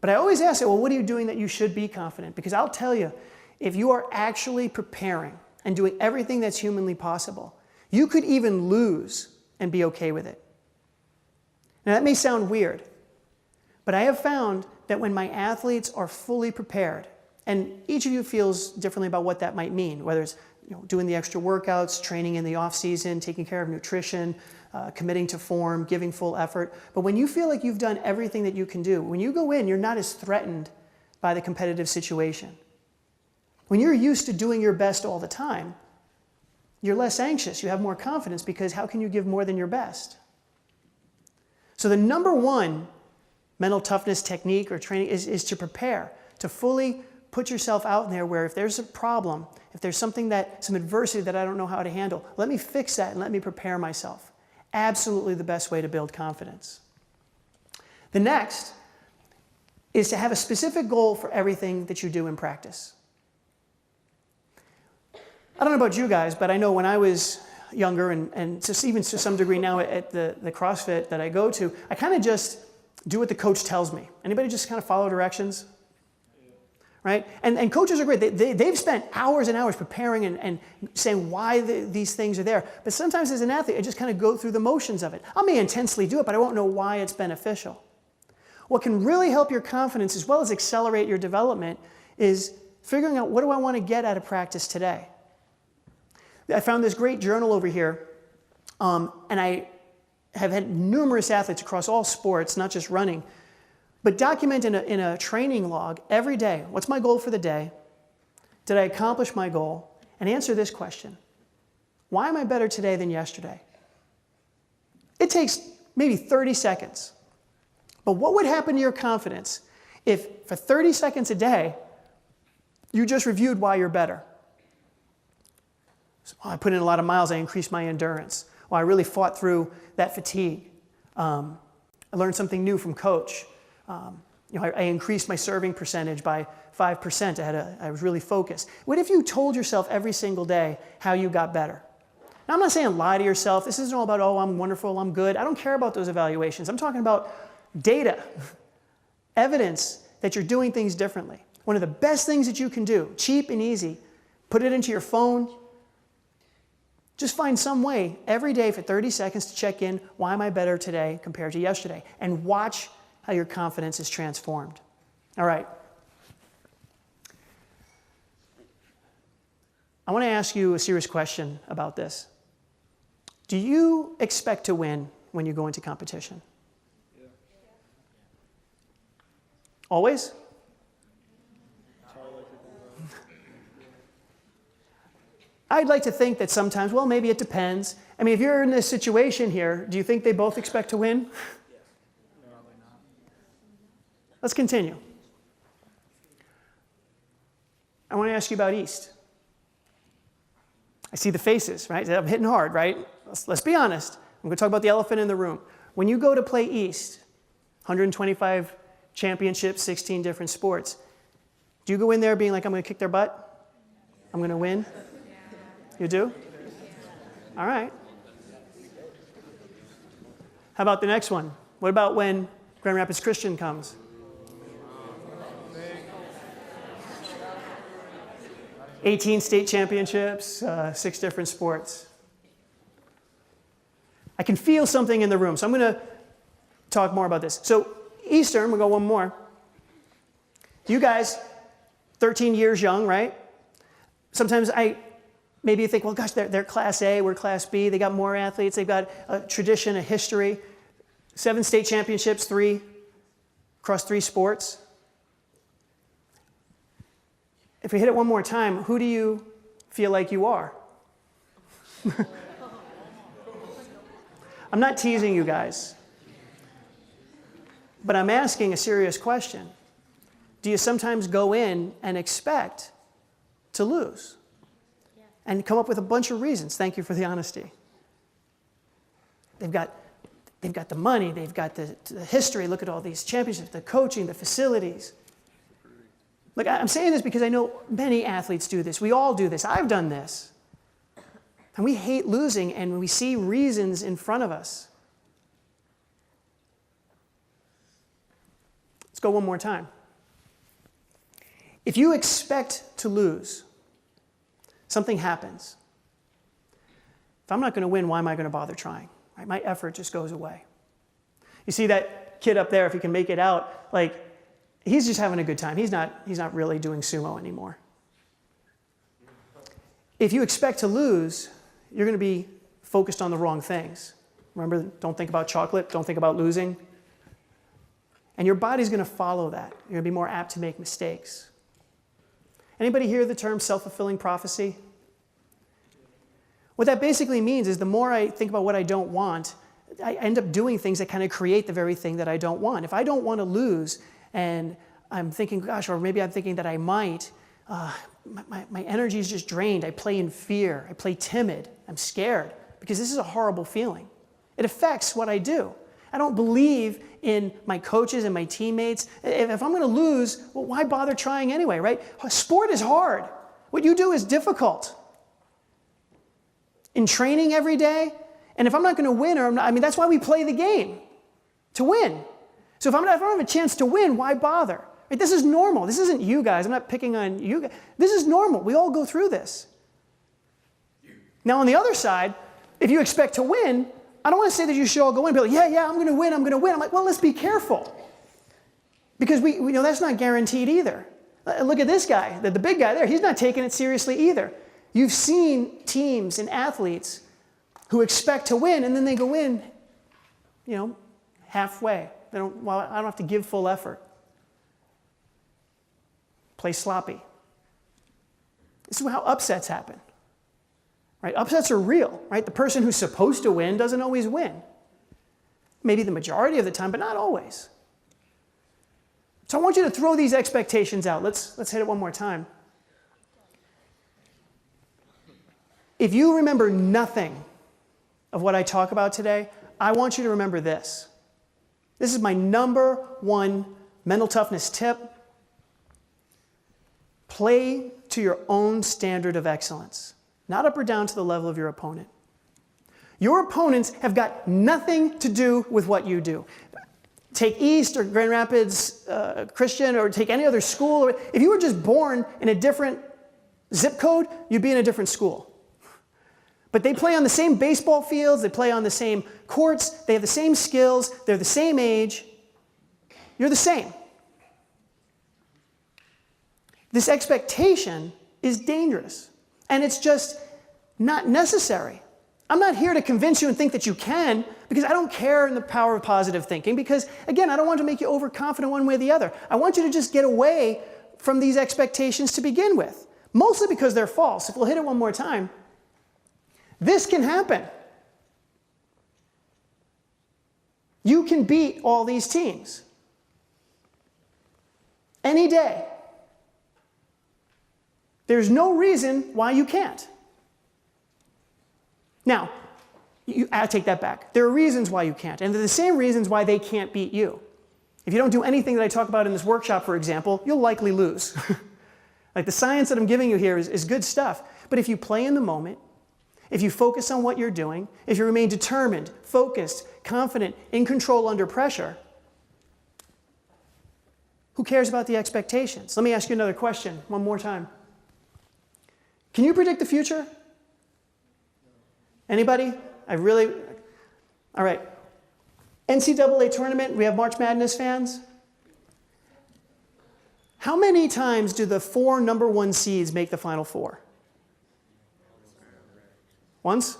But I always ask, well, what are you doing that you should be confident? Because I'll tell you, if you are actually preparing and doing everything that's humanly possible, you could even lose and be okay with it. Now that may sound weird, but I have found that when my athletes are fully prepared, and each of you feels differently about what that might mean, whether it's doing the extra workouts, training in the off season, taking care of nutrition, committing to form, giving full effort. But when you feel like you've done everything that you can do, when you go in, you're not as threatened by the competitive situation. When you're used to doing your best all the time, you're less anxious, you have more confidence, because how can you give more than your best? So the number one mental toughness technique or training is to prepare, to fully put yourself out there where if there's a problem, if there's some adversity that I don't know how to handle, let me fix that and let me prepare myself. Absolutely the best way to build confidence. The next is to have a specific goal for everything that you do in practice. I don't know about you guys, but I know when I was younger and just even to some degree now at the CrossFit that I go to, I kind of just do what the coach tells me. Anybody just kind of follow directions? Right? And coaches are great. They've spent hours and hours preparing and saying why these things are there. But sometimes as an athlete, I just kind of go through the motions of it. I may intensely do it, but I won't know why it's beneficial. What can really help your confidence as well as accelerate your development is figuring out, what do I want to get out of practice today? I found this great journal over here, and I have had numerous athletes across all sports, not just running, but document in a training log every day, what's my goal for the day? Did I accomplish my goal? And answer this question: why am I better today than yesterday? It takes maybe 30 seconds. But what would happen to your confidence if for 30 seconds a day, you just reviewed why you're better? So, I put in a lot of miles, I increased my endurance. Well, I really fought through that fatigue. I learned something new from coach. I increased my serving percentage by 5%. I was really focused. What if you told yourself every single day how you got better? Now, I'm not saying lie to yourself. This isn't all about, oh, I'm wonderful, I'm good. I don't care about those evaluations. I'm talking about data, evidence that you're doing things differently. One of the best things that you can do, cheap and easy, put it into your phone. Just find some way every day for 30 seconds to check in, why am I better today compared to yesterday? And watch how your confidence is transformed. All right. I want to ask you a serious question about this. Do you expect to win when you go into competition? Yeah. Always? I'd like to think that sometimes, well, maybe it depends. I mean, if you're in this situation here, do you think they both expect to win? Let's continue. I want to ask you about East. I see the faces, right? I'm hitting hard, right? Let's be honest. I'm going to talk about the elephant in the room. When you go to play East, 125 championships, 16 different sports, do you go in there being like, I'm going to kick their butt? I'm going to win? You do? All right. How about the next one? What about when Grand Rapids Christian comes? "18 state championships, 6 different sports." I can feel something in the room, so I'm going to talk more about this. So Eastern, we'll go one more. You guys, 13 years young, right? Sometimes maybe you think, well, gosh, they're Class A, we're Class B. They got more athletes. They've got a tradition, a history. 7 state championships, 3 across 3 sports. If we hit it one more time, who do you feel like you are? I'm not teasing you guys, but I'm asking a serious question. Do you sometimes go in and expect to lose? And come up with a bunch of reasons. Thank you for the honesty. They've got the money, they've got the history. Look at all these championships, the coaching, the facilities. Look, I'm saying this because I know many athletes do this. We all do this. I've done this. And we hate losing, and we see reasons in front of us. Let's go one more time. If you expect to lose, something happens. If I'm not going to win, why am I going to bother trying? Right? My effort just goes away. You see that kid up there, if he can make it out, like, he's just having a good time. He's not really doing sumo anymore. If you expect to lose, you're going to be focused on the wrong things. Remember, don't think about chocolate, don't think about losing. And your body's going to follow that. You're going to be more apt to make mistakes. Anybody hear the term self-fulfilling prophecy? What that basically means is the more I think about what I don't want, I end up doing things that kind of create the very thing that I don't want. If I don't want to lose, and I'm thinking, gosh, or maybe I'm thinking that I might, my energy is just drained. I play in fear. I play timid. I'm scared because this is a horrible feeling. It affects what I do. I don't believe in my coaches and my teammates. If I'm going to lose, well, why bother trying anyway, right? Sport is hard. What you do is difficult. In training every day, and if I'm not going to win, that's why we play the game, to win. So if I don't have a chance to win, why bother? Right? This is normal. This isn't you guys. I'm not picking on you guys. This is normal. We all go through this. Now on the other side, if you expect to win, I don't want to say that you should all go in and be like, yeah, I'm going to win. I'm like, well, let's be careful. Because we know that's not guaranteed either. Look at this guy, the big guy there. He's not taking it seriously either. You've seen teams and athletes who expect to win, and then they go in, halfway. I don't have to give full effort. Play sloppy. This is how upsets happen. Right? Upsets are real, right? The person who's supposed to win doesn't always win. Maybe the majority of the time, but not always. So I want you to throw these expectations out. Let's hit it one more time. If you remember nothing of what I talk about today, I want you to remember this. This is my number 1 mental toughness tip. Play to your own standard of excellence, not up or down to the level of your opponent. Your opponents have got nothing to do with what you do. Take East or Grand Rapids Christian, or take any other school. Or if you were just born in a different zip code, you'd be in a different school. But they play on the same baseball fields, they play on the same courts, they have the same skills, they're the same age. You're the same. This expectation is dangerous, and it's just not necessary. I'm not here to convince you and think that you can, because I don't care in the power of positive thinking, because, again, I don't want to make you overconfident one way or the other. I want you to just get away from these expectations to begin with, mostly because they're false. If we'll hit it one more time, this can happen. You can beat all these teams any day. There's no reason why you can't. Now, I take that back. There are reasons why you can't, and they're the same reasons why they can't beat you. If you don't do anything that I talk about in this workshop, for example, you'll likely lose. Like the science that I'm giving you here is good stuff. But if you play in the moment, if you focus on what you're doing, if you remain determined, focused, confident, in control under pressure, who cares about the expectations? Let me ask you another question one more time. Can you predict the future? Anybody? All right. NCAA tournament, we have March Madness fans. How many times do the 4 number 1 seeds make the Final Four? Once?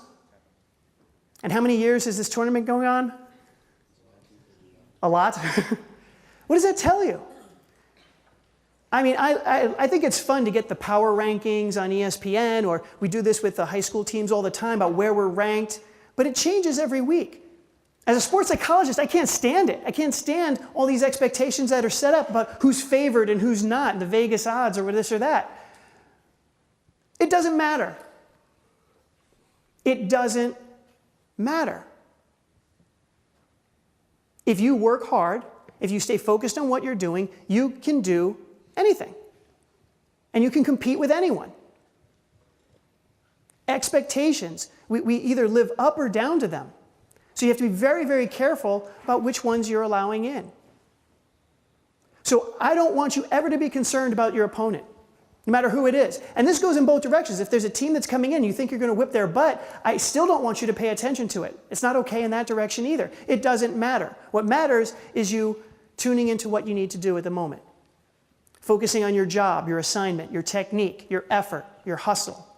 And how many years is this tournament going on? A lot? What does that tell you? I mean, I think it's fun to get the power rankings on ESPN, or we do this with the high school teams all the time about where we're ranked, but it changes every week. As a sports psychologist, I can't stand it. I can't stand all these expectations that are set up about who's favored and who's not, and the Vegas odds or this or that. It doesn't matter. It doesn't matter. If you work hard, if you stay focused on what you're doing, you can do anything. And you can compete with anyone. Expectations, we either live up or down to them. So you have to be very, very careful about which ones you're allowing in. So I don't want you ever to be concerned about your opponent, no matter who it is. And this goes in both directions. If there's a team that's coming in, you think you're going to whip their butt, I still don't want you to pay attention to it. It's not okay in that direction either. It doesn't matter. What matters is you tuning into what you need to do at the moment. Focusing on your job, your assignment, your technique, your effort, your hustle.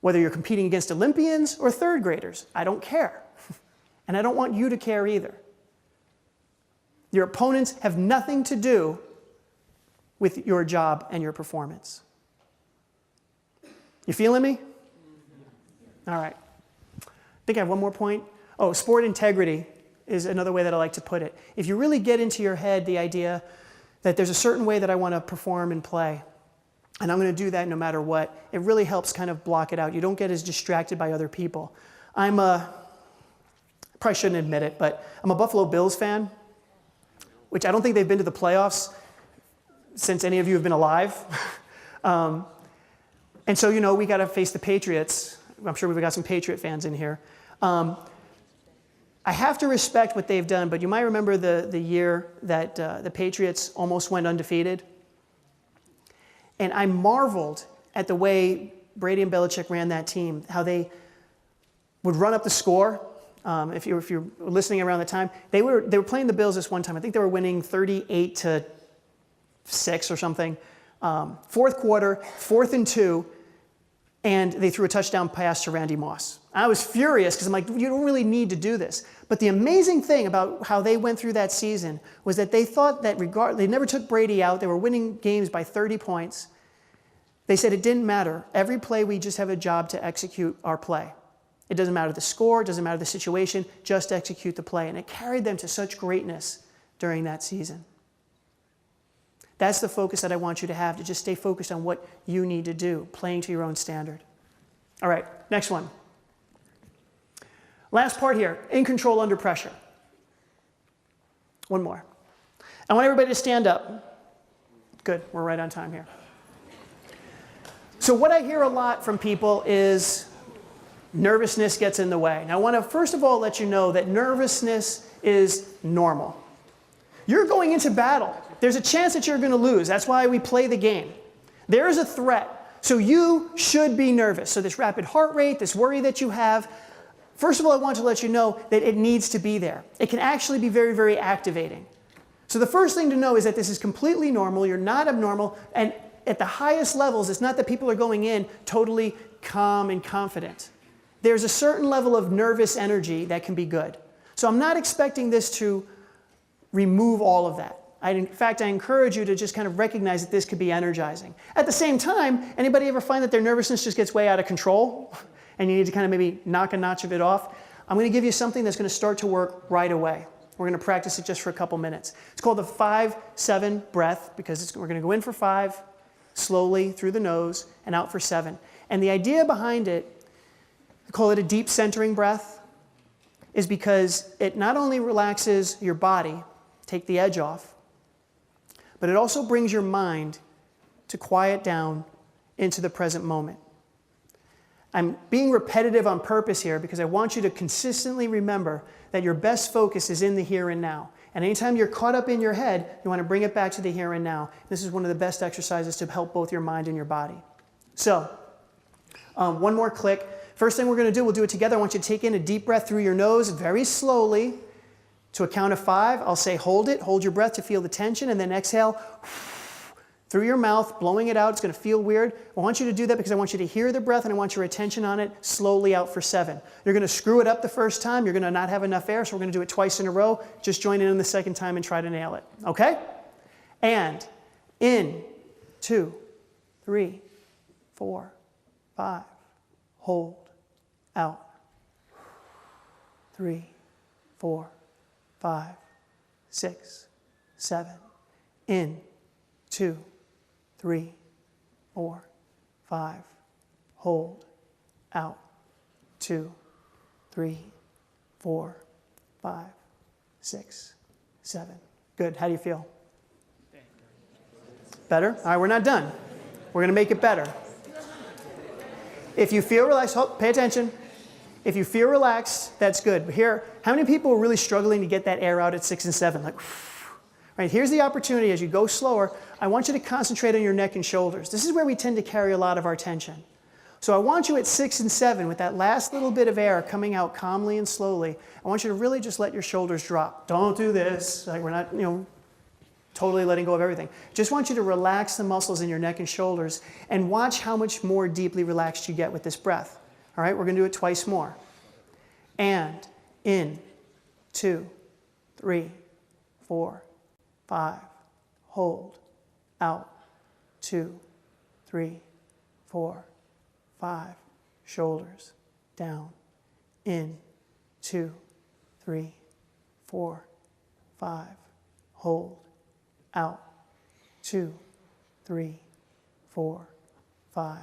Whether you're competing against Olympians or third graders, I don't care. And I don't want you to care either. Your opponents have nothing to do with your job and your performance. You feeling me? All right. I think I have one more point. Oh, sport integrity is another way that I like to put it. If you really get into your head the idea that there's a certain way that I want to perform and play, and I'm going to do that no matter what, it really helps kind of block it out. You don't get as distracted by other people. I probably shouldn't admit it, but I'm a Buffalo Bills fan, which I don't think they've been to the playoffs since any of you have been alive. And so, we got to face the Patriots. I'm sure we've got some Patriot fans in here. I have to respect what they've done, but you might remember the year that the Patriots almost went undefeated. And I marveled at the way Brady and Belichick ran that team, how they would run up the score. If you're listening around the time, they were playing the Bills this one time. I think they were winning 38-6 or something. Fourth quarter, 4th and 2, and they threw a touchdown pass to Randy Moss. I was furious because I'm like, you don't really need to do this. But the amazing thing about how they went through that season was that they thought that they never took Brady out. They were winning games by 30 points. They said it didn't matter. Every play, we just have a job to execute our play. It doesn't matter the score, it doesn't matter the situation, just execute the play. And it carried them to such greatness during that season. That's the focus that I want you to have, to just stay focused on what you need to do, playing to your own standard. All right, next one. Last part here, in control under pressure. One more. I want everybody to stand up. Good, we're right on time here. So what I hear a lot from people is nervousness gets in the way. Now I want to first of all let you know that nervousness is normal. You're going into battle. There's a chance that you're going to lose. That's why we play the game. There is a threat. So you should be nervous. So this rapid heart rate, this worry that you have, first of all, I want to let you know that it needs to be there. It can actually be very, very activating. So the first thing to know is that this is completely normal. You're not abnormal. And at the highest levels, it's not that people are going in totally calm and confident. There's a certain level of nervous energy that can be good. So I'm not expecting this to remove all of that. In fact, I encourage you to just kind of recognize that this could be energizing. At the same time, anybody ever find that their nervousness just gets way out of control and you need to kind of maybe knock a notch of it off? I'm going to give you something that's going to start to work right away. We're going to practice it just for a couple minutes. It's called the 5-7 breath, because we're going to go in for 5, slowly through the nose, and out for 7. And the idea behind it I call it a deep centering breath, is because it not only relaxes your body, take the edge off, but it also brings your mind to quiet down into the present moment. I'm being repetitive on purpose here because I want you to consistently remember that your best focus is in the here and now. And anytime you're caught up in your head, you want to bring it back to the here and now. This is one of the best exercises to help both your mind and your body. So, one more click. First thing we're going to do, we'll do it together. I want you to take in a deep breath through your nose very slowly. To a count of 5, I'll say hold it. Hold your breath to feel the tension, and then exhale through your mouth, blowing it out. It's going to feel weird. I want you to do that because I want you to hear the breath and I want your attention on it slowly out for 7. You're going to screw it up the first time. You're going to not have enough air, so we're going to do it twice in a row. Just join in the second time and try to nail it. Okay? And in, 2, 3, 4, 5. Hold, out. 3, 4, 5, 6, 7. In, 2, 3, 4, 5. Hold, out. 2, 3, 4, 5, 6, 7. Good. How do you feel? Better? All right, we're not done. We're going to make it better. If you feel relaxed, pay attention. If you feel relaxed, that's good. But here, how many people are really struggling to get that air out at 6 and 7? Like, right, here's the opportunity as you go slower. I want you to concentrate on your neck and shoulders. This is where we tend to carry a lot of our tension. So I want you at 6 and 7 with that last little bit of air coming out calmly and slowly. I want you to really just let your shoulders drop. Don't do this. Like we're not, totally letting go of everything. Just want you to relax the muscles in your neck and shoulders and watch how much more deeply relaxed you get with this breath. All right, we're going to do it twice more. And in, 2, 3, 4, 5. Hold, out. 2, 3, 4, 5. Shoulders down. In, 2, 3, 4, 5. Hold, out. 2, 3, 4, 5.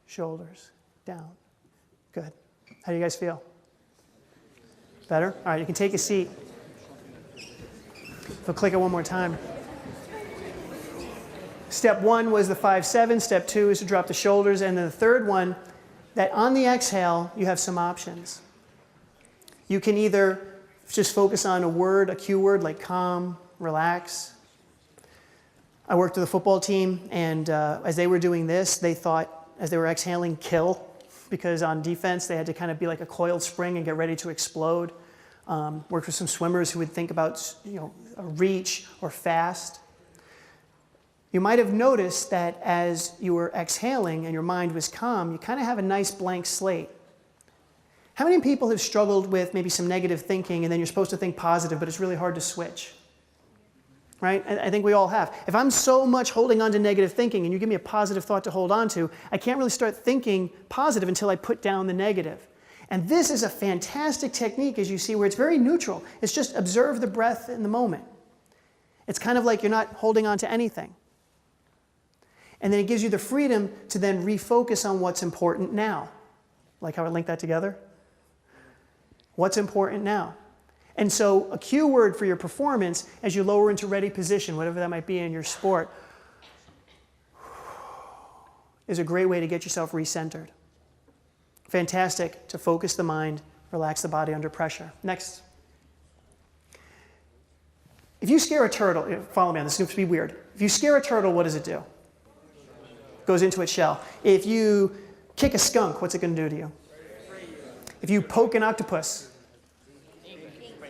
Shoulders down. Good. How do you guys feel? Better? All right, you can take a seat. So click it one more time. Step 1 was the 5-7. Step 2 is to drop the shoulders. And then the third one, that on the exhale, you have some options. You can either just focus on a word, a cue word like calm, relax. I worked with a football team, and as they were doing this, they thought, as they were exhaling, kill, because on defense, they had to kind of be like a coiled spring and get ready to explode. Worked with some swimmers who would think about, a reach or fast. You might have noticed that as you were exhaling and your mind was calm, you kind of have a nice blank slate. How many people have struggled with maybe some negative thinking and then you're supposed to think positive, but it's really hard to switch? Right? I think we all have. If I'm so much holding on to negative thinking and you give me a positive thought to hold on to, I can't really start thinking positive until I put down the negative. And this is a fantastic technique, as you see, where it's very neutral. It's just observe the breath in the moment. It's kind of like you're not holding on to anything. And then it gives you the freedom to then refocus on what's important now. Like how I link that together? What's important now? And so a cue word for your performance as you lower into ready position, whatever that might be in your sport, is a great way to get yourself recentered. Fantastic to focus the mind, relax the body under pressure. Next. If you scare a turtle, follow me on this, it's going to be weird. If you scare a turtle, what does it do? It goes into its shell. If you kick a skunk, what's it going to do to you? If you poke an octopus,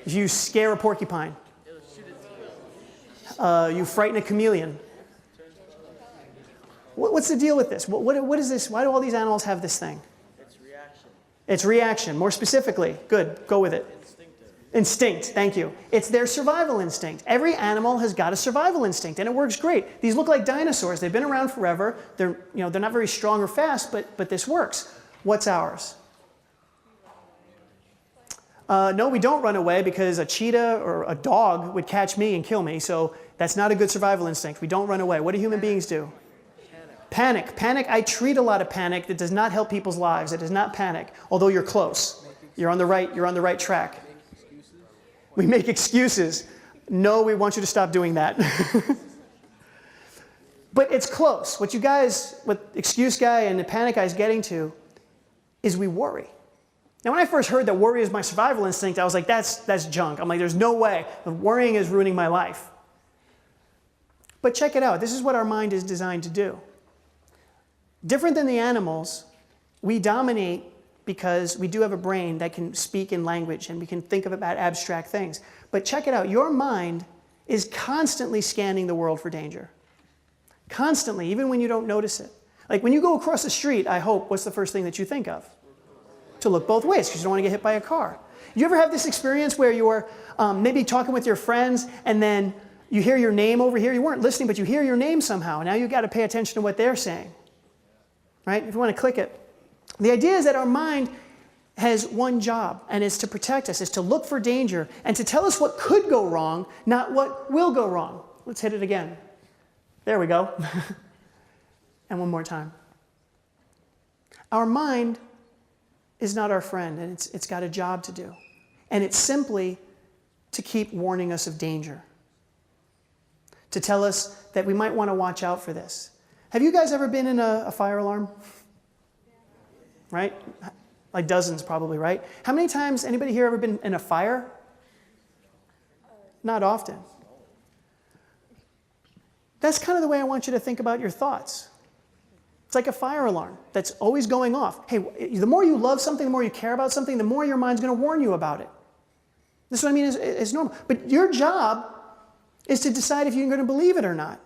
if you scare a porcupine, you frighten a chameleon. What's the deal with this? What is this? Why do all these animals have this thing? It's reaction. It's reaction. More specifically, good, go with it. Instinct, thank you. It's their survival instinct. Every animal has got a survival instinct, and it works great. These look like dinosaurs. They've been around forever. They're not very strong or fast, but this works. What's ours? No, we don't run away because a cheetah or a dog would catch me and kill me, so that's not a good survival instinct. We don't run away. What do human beings do? Panic. Panic, I treat a lot of panic that does not help people's lives. It is not panic, although you're close. You're on the right track. We make excuses. No, we want you to stop doing that. But it's close. What excuse guy and the panic guy is getting to is we worry. Now, when I first heard that worry is my survival instinct, I was like, that's junk. I'm like, there's no way. Worrying is ruining my life. But check it out. This is what our mind is designed to do. Different than the animals, we dominate because we do have a brain that can speak in language and we can think about abstract things. But check it out. Your mind is constantly scanning the world for danger. Constantly, even when you don't notice it. Like when you go across the street, I hope, what's the first thing that you think of? To look both ways because you don't want to get hit by a car. You ever have this experience where you're maybe talking with your friends and then you hear your name over here? You weren't listening, but you hear your name somehow. Now you've got to pay attention to what they're saying. Right? If you want to click it. The idea is that our mind has one job, and it's to protect us, is to look for danger, and to tell us what could go wrong, not what will go wrong. Let's hit it again. There we go. And one more time. Our mind is not our friend, and it's got a job to do. And it's simply to keep warning us of danger. To tell us that we might want to watch out for this. Have you guys ever been in a fire alarm? Right? Like dozens probably, right? How many times, anybody here ever been in a fire? Not often. That's kind of the way I want you to think about your thoughts. It's like a fire alarm that's always going off. Hey, the more you love something, the more you care about something, the more your mind's going to warn you about it. This is what I mean is normal. But your job is to decide if you're going to believe it or not.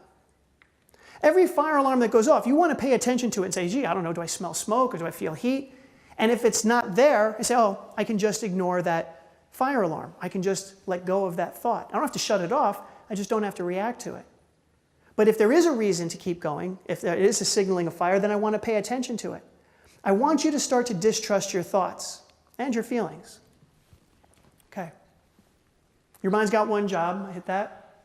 Every fire alarm that goes off, you want to pay attention to it and say, gee, I don't know, do I smell smoke or do I feel heat? And if it's not there, I say, oh, I can just ignore that fire alarm. I can just let go of that thought. I don't have to shut it off. I just don't have to react to it. But if there is a reason to keep going, if there is a signaling of fire, then I want to pay attention to it. I want you to start to distrust your thoughts and your feelings. Okay. Your mind's got one job. I hit that.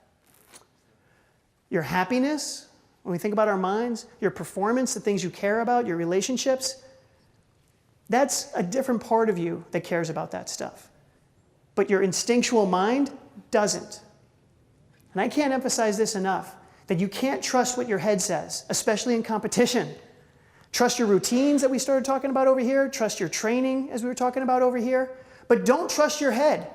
Your happiness, when we think about our minds, your performance, the things you care about, your relationships, that's a different part of you that cares about that stuff. But your instinctual mind doesn't. And I can't emphasize this enough, that you can't trust what your head says, especially in competition. Trust your routines that we started talking about over here. Trust your training, as we were talking about over here. But don't trust your head.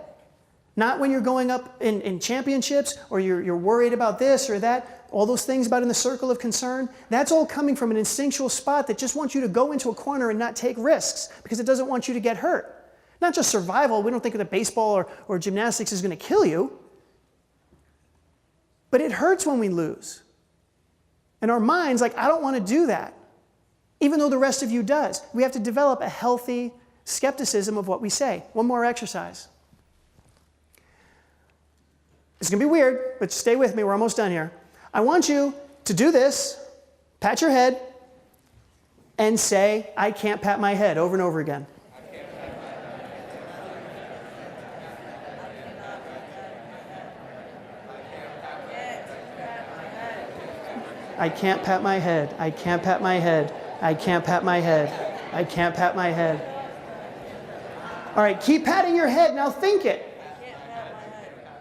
Not when you're going up in championships or you're worried about this or that. All those things about in the circle of concern. That's all coming from an instinctual spot that just wants you to go into a corner and not take risks because it doesn't want you to get hurt. Not just survival. We don't think that baseball or gymnastics is going to kill you. But it hurts when we lose. And our mind's like, I don't want to do that. Even though the rest of you does. We have to develop a healthy skepticism of what we say. One more exercise. It's going to be weird, but stay with me. We're almost done here. I want you to do this, pat your head, and say, I can't pat my head, over and over again. I can't pat my head. I can't pat my head. I can't pat my head. I can't pat my head. All right, keep patting your head. Now think it.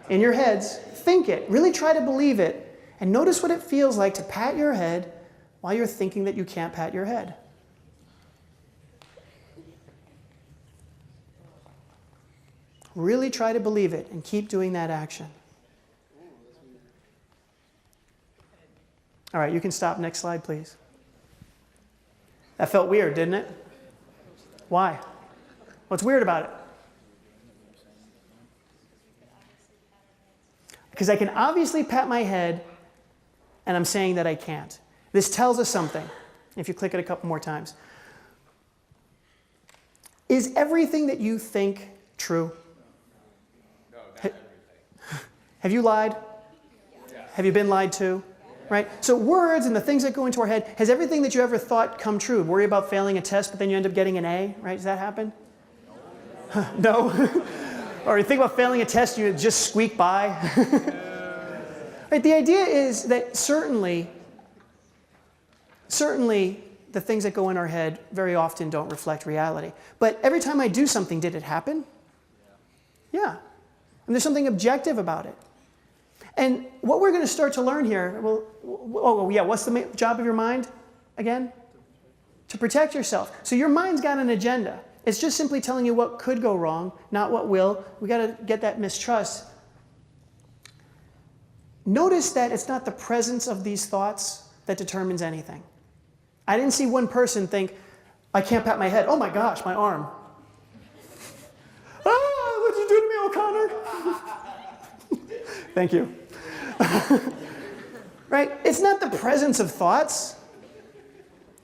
In your heads, think it. Really try to believe it. And notice what it feels like to pat your head while you're thinking that you can't pat your head. Really try to believe it and keep doing that action. All right, you can stop. Next slide, please. That felt weird, didn't it? Why? What's weird about it? Because I can obviously pat my head, and I'm saying that I can't. This tells us something. If you click it a couple more times. Is everything that you think true? No, not everything. Have you lied? Yeah. Have you been lied to? Right? So words and the things that go into our head, has everything that you ever thought come true? Worry about failing a test, but then you end up getting an A, right? Does that happen? No? Or you think about failing a test, you just squeak by? Right? The idea is that certainly Certainly, the things that go in our head very often don't reflect reality. But every time I do something, did it happen? Yeah. And there's something objective about it. And what we're going to start to learn here, what's the job of your mind again? To protect yourself. So your mind's got an agenda. It's just simply telling you what could go wrong, not what will. We got to get that mistrust. Notice that it's not the presence of these thoughts that determines anything. I didn't see one person think, I can't pat my head. Oh my gosh, my arm. Ah, what'd you do to me, O'Connor? Thank you. Right? It's not the presence of thoughts.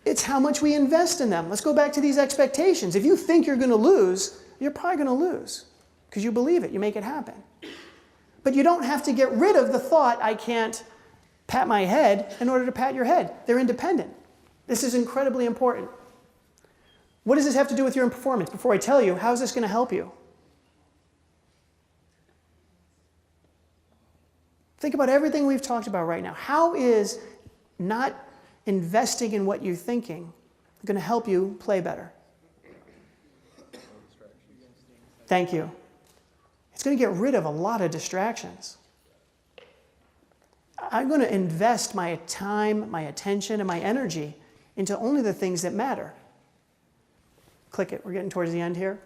It's how much we invest in them. Let's go back to these expectations. If you think you're going to lose, you're probably going to lose because you believe it. You make it happen. But you don't have to get rid of the thought, I can't pat my head, in order to pat your head. They're independent. This is incredibly important. What does this have to do with your performance? Before I tell you, how is this going to help you? Think about everything we've talked about right now. How is not investing in what you're thinking going to help you play better? Thank you. It's going to get rid of a lot of distractions. I'm going to invest my time, my attention, and my energy into only the things that matter. Click it. We're getting towards the end here.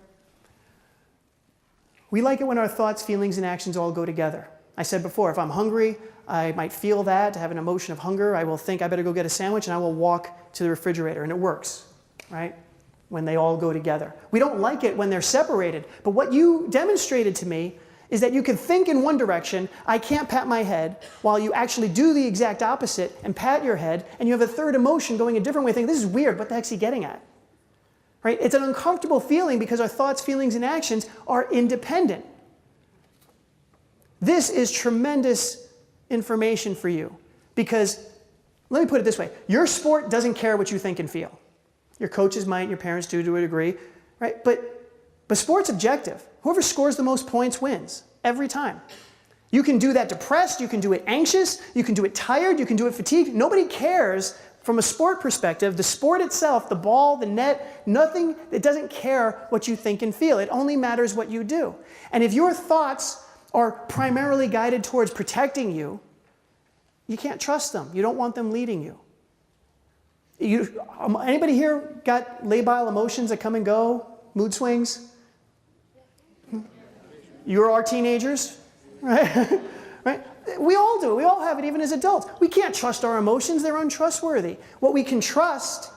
We like it when our thoughts, feelings, and actions all go together. I said before, if I'm hungry, I might feel that, have an emotion of hunger. I will think I better go get a sandwich, and I will walk to the refrigerator, and it works, right? When they all go together. We don't like it when they're separated, but what you demonstrated to me is that you can think in one direction, I can't pat my head, while you actually do the exact opposite and pat your head, and you have a third emotion going a different way, thinking, this is weird, what the heck's he getting at? Right? It's an uncomfortable feeling because our thoughts, feelings, and actions are independent. This is tremendous information for you because, let me put it this way, your sport doesn't care what you think and feel. Your coaches might, your parents do to a degree, right? But sport's objective. Whoever scores the most points wins every time. You can do that depressed, you can do it anxious, you can do it tired, you can do it fatigued. Nobody cares from a sport perspective. The sport itself, the ball, the net, nothing, it doesn't care what you think and feel. It only matters what you do. And if your thoughts are primarily guided towards protecting you, you can't trust them. You don't want them leading you. Anybody here got labile emotions that come and go? Mood swings? You're our teenagers, right? Right? We all do it. We all have it, even as adults. We can't trust our emotions. They're untrustworthy. What we can trust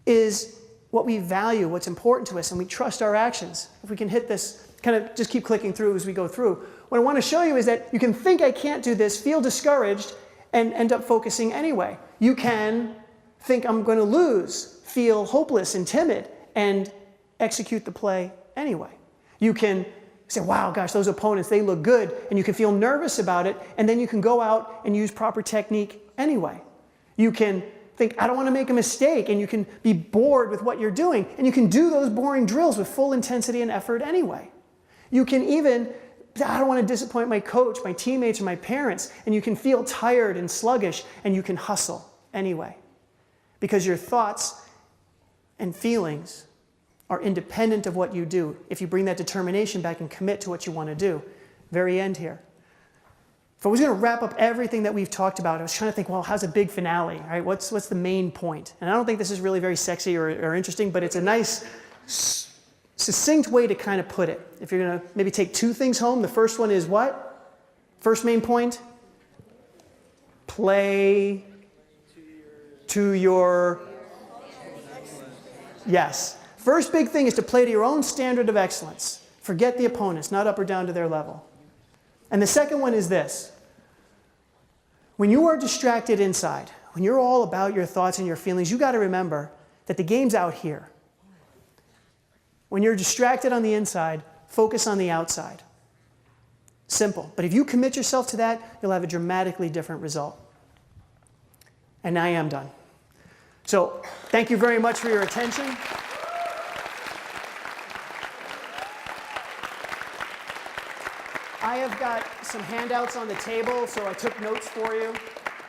is what we value, what's important to us, and we trust our actions. If we can hit this, kind of just keep clicking through as we go through. What I want to show you is that you can think I can't do this, feel discouraged, and end up focusing anyway. You can think I'm going to lose, feel hopeless and timid, and execute the play anyway. You can say, wow, gosh, those opponents, they look good, and you can feel nervous about it, and then you can go out and use proper technique anyway. You can think, I don't want to make a mistake, and you can be bored with what you're doing, and you can do those boring drills with full intensity and effort anyway. You can even, I don't want to disappoint my coach, my teammates, or my parents, and you can feel tired and sluggish, and you can hustle anyway. Because your thoughts and feelings are independent of what you do. If you bring that determination back and commit to what you want to do. Very end here. If I was going to wrap up everything that we've talked about, I was trying to think, well, how's a big finale, right? What's the main point? And I don't think this is really very sexy or interesting, but it's a nice, succinct way to kind of put it. If you're going to maybe take two things home, the first one is what? First main point? Play to your... Yes. First big thing is to play to your own standard of excellence. Forget the opponents, not up or down to their level. And the second one is this. When you are distracted inside, when you're all about your thoughts and your feelings, you got to remember that the game's out here. When you're distracted on the inside, focus on the outside. Simple. But if you commit yourself to that, you'll have a dramatically different result. And I am done. So thank you very much for your attention. I have got some handouts on the table, so I took notes for you.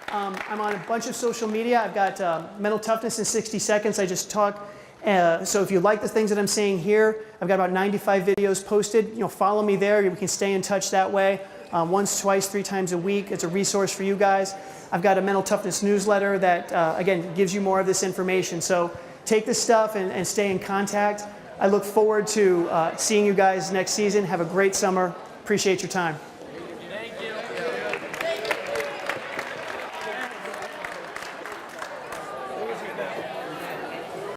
I'm on a bunch of social media. I've got Mental Toughness in 60 Seconds. I just talk. So if you like the things that I'm saying here, I've got about 95 videos posted. Follow me there. We can stay in touch that way. Once, twice, 3 times a week. It's a resource for you guys. I've got a Mental Toughness newsletter that, again, gives you more of this information. So take this stuff and stay in contact. I look forward to seeing you guys next season. Have a great summer. Appreciate your time.